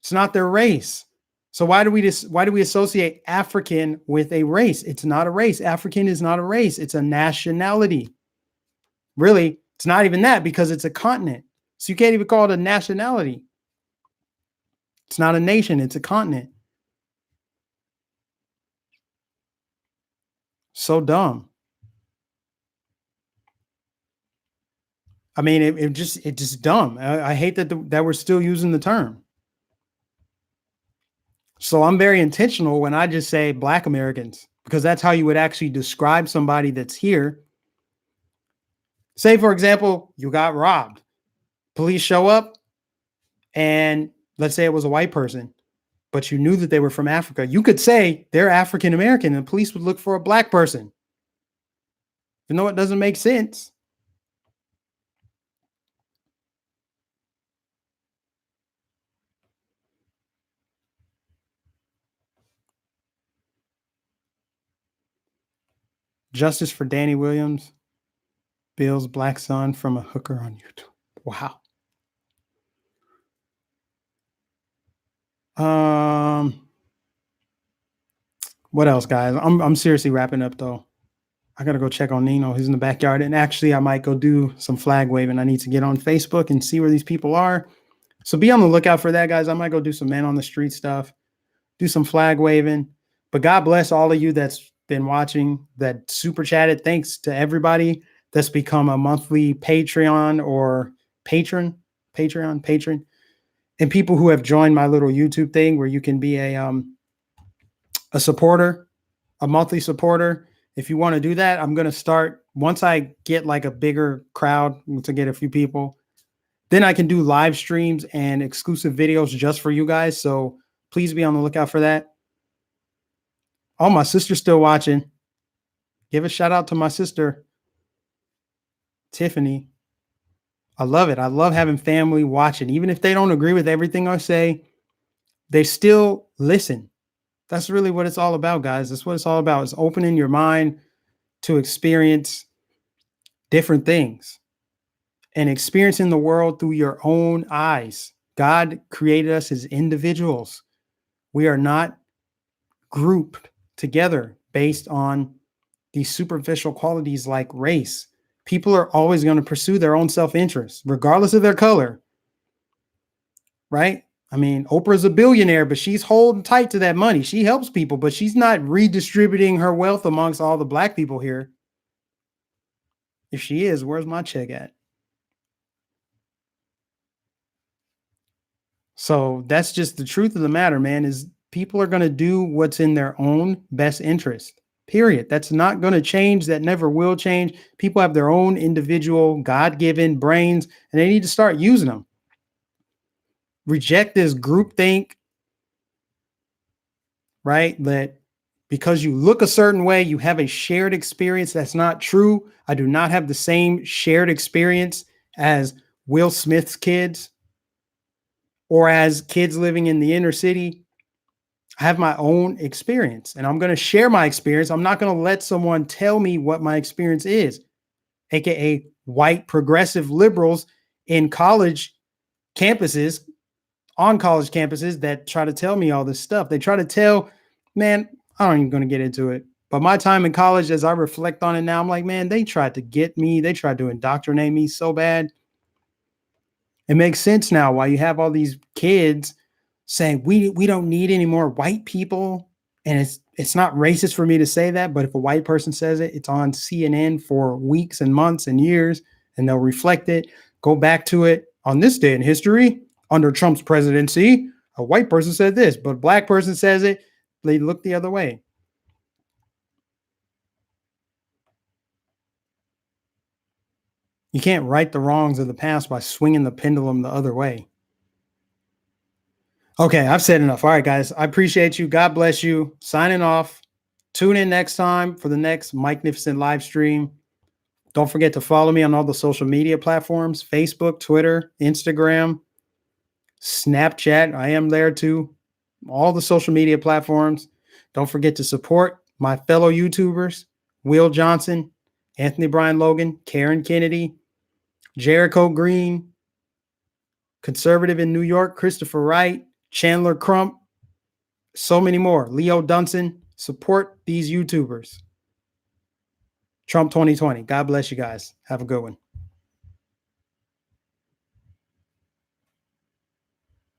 It's not their race. So why do we associate African with a race? It's not a race. African is not a race. It's a nationality. Really, it's not even that because it's a continent. So you can't even call it a nationality. It's not a nation. It's a continent. So dumb. I mean, it just dumb. I hate that we're still using the term. So I'm very intentional when I just say Black Americans, because that's how you would actually describe somebody that's here. Say, for example, you got robbed. Police show up, and let's say it was a white person, but you knew that they were from Africa. You could say they're African American, and the police would look for a Black person. You know, it doesn't make sense. Justice for Danny Williams, Bill's black son from a hooker on YouTube. Wow. What else, guys? I'm seriously wrapping up though. I gotta go check on Nino. He's in the backyard, and actually, I might go do some flag waving. I need to get on Facebook and see where these people are. So be on the lookout for that, guys. I might go do some man on the street stuff, do some flag waving. But God bless all of you that's been watching, that super chatted. Thanks to everybody that's become a monthly Patreon or patron, and people who have joined my little YouTube thing where you can be a supporter, a monthly supporter. If you want to do that, I'm going to start once I get like a bigger crowd, to get a few people, then I can do live streams and exclusive videos just for you guys. So please be on the lookout for that. Oh, my sister's still watching. Give a shout out to my sister, Tiffany. I love it. I love having family watching. Even if they don't agree with everything I say, they still listen. That's really what it's all about, guys. That's what it's all about, is opening your mind to experience different things and experiencing the world through your own eyes. God created us as individuals. We are not grouped together based on these superficial qualities like race. People are always going to pursue their own self-interest, regardless of their color, right? I mean, Oprah's a billionaire, but she's holding tight to that money. She helps people, but she's not redistributing her wealth amongst all the Black people here. If she is, where's my check at? So that's just the truth of the matter, man, is people are going to do what's in their own best interest, period. That's not going to change. That never will change. People have their own individual God-given brains, and they need to start using them. Reject this groupthink, right? That because you look a certain way, you have a shared experience. That's not true. I do not have the same shared experience as Will Smith's kids or as kids living in the inner city. I have my own experience, and I'm going to share my experience. I'm not going to let someone tell me what my experience is, aka white progressive liberals in college campuses, on college campuses, that try to tell me all this stuff. They try to tell, man, I'm not even going to get into it. But my time in college, as I reflect on it now, I'm like, man, they tried to get me. They tried to indoctrinate me so bad. It makes sense now why you have all these kids saying we don't need any more white people. And it's not racist for me to say that, but if a white person says it, it's on CNN for weeks and months and years, and they'll reflect it, go back to it. On this day in history, under Trump's presidency, a white person said this, but a Black person says it, they look the other way. You can't right the wrongs of the past by swinging the pendulum the other way. Okay, I've said enough. All right, guys, I appreciate you. God bless you. Signing off. Tune in next time for the next Mike Nificent live stream. Don't forget to follow me on all the social media platforms: Facebook, Twitter, Instagram, Snapchat. I am there too. All the social media platforms. Don't forget to support my fellow YouTubers: Will Johnson, Anthony Brian Logan, Karen Kennedy, Jericho Green, conservative in New York, Christopher Wright, Chandler Crump, so many more. Leo Dunson. Support these YouTubers. Trump 2020. God bless you guys. Have a good one.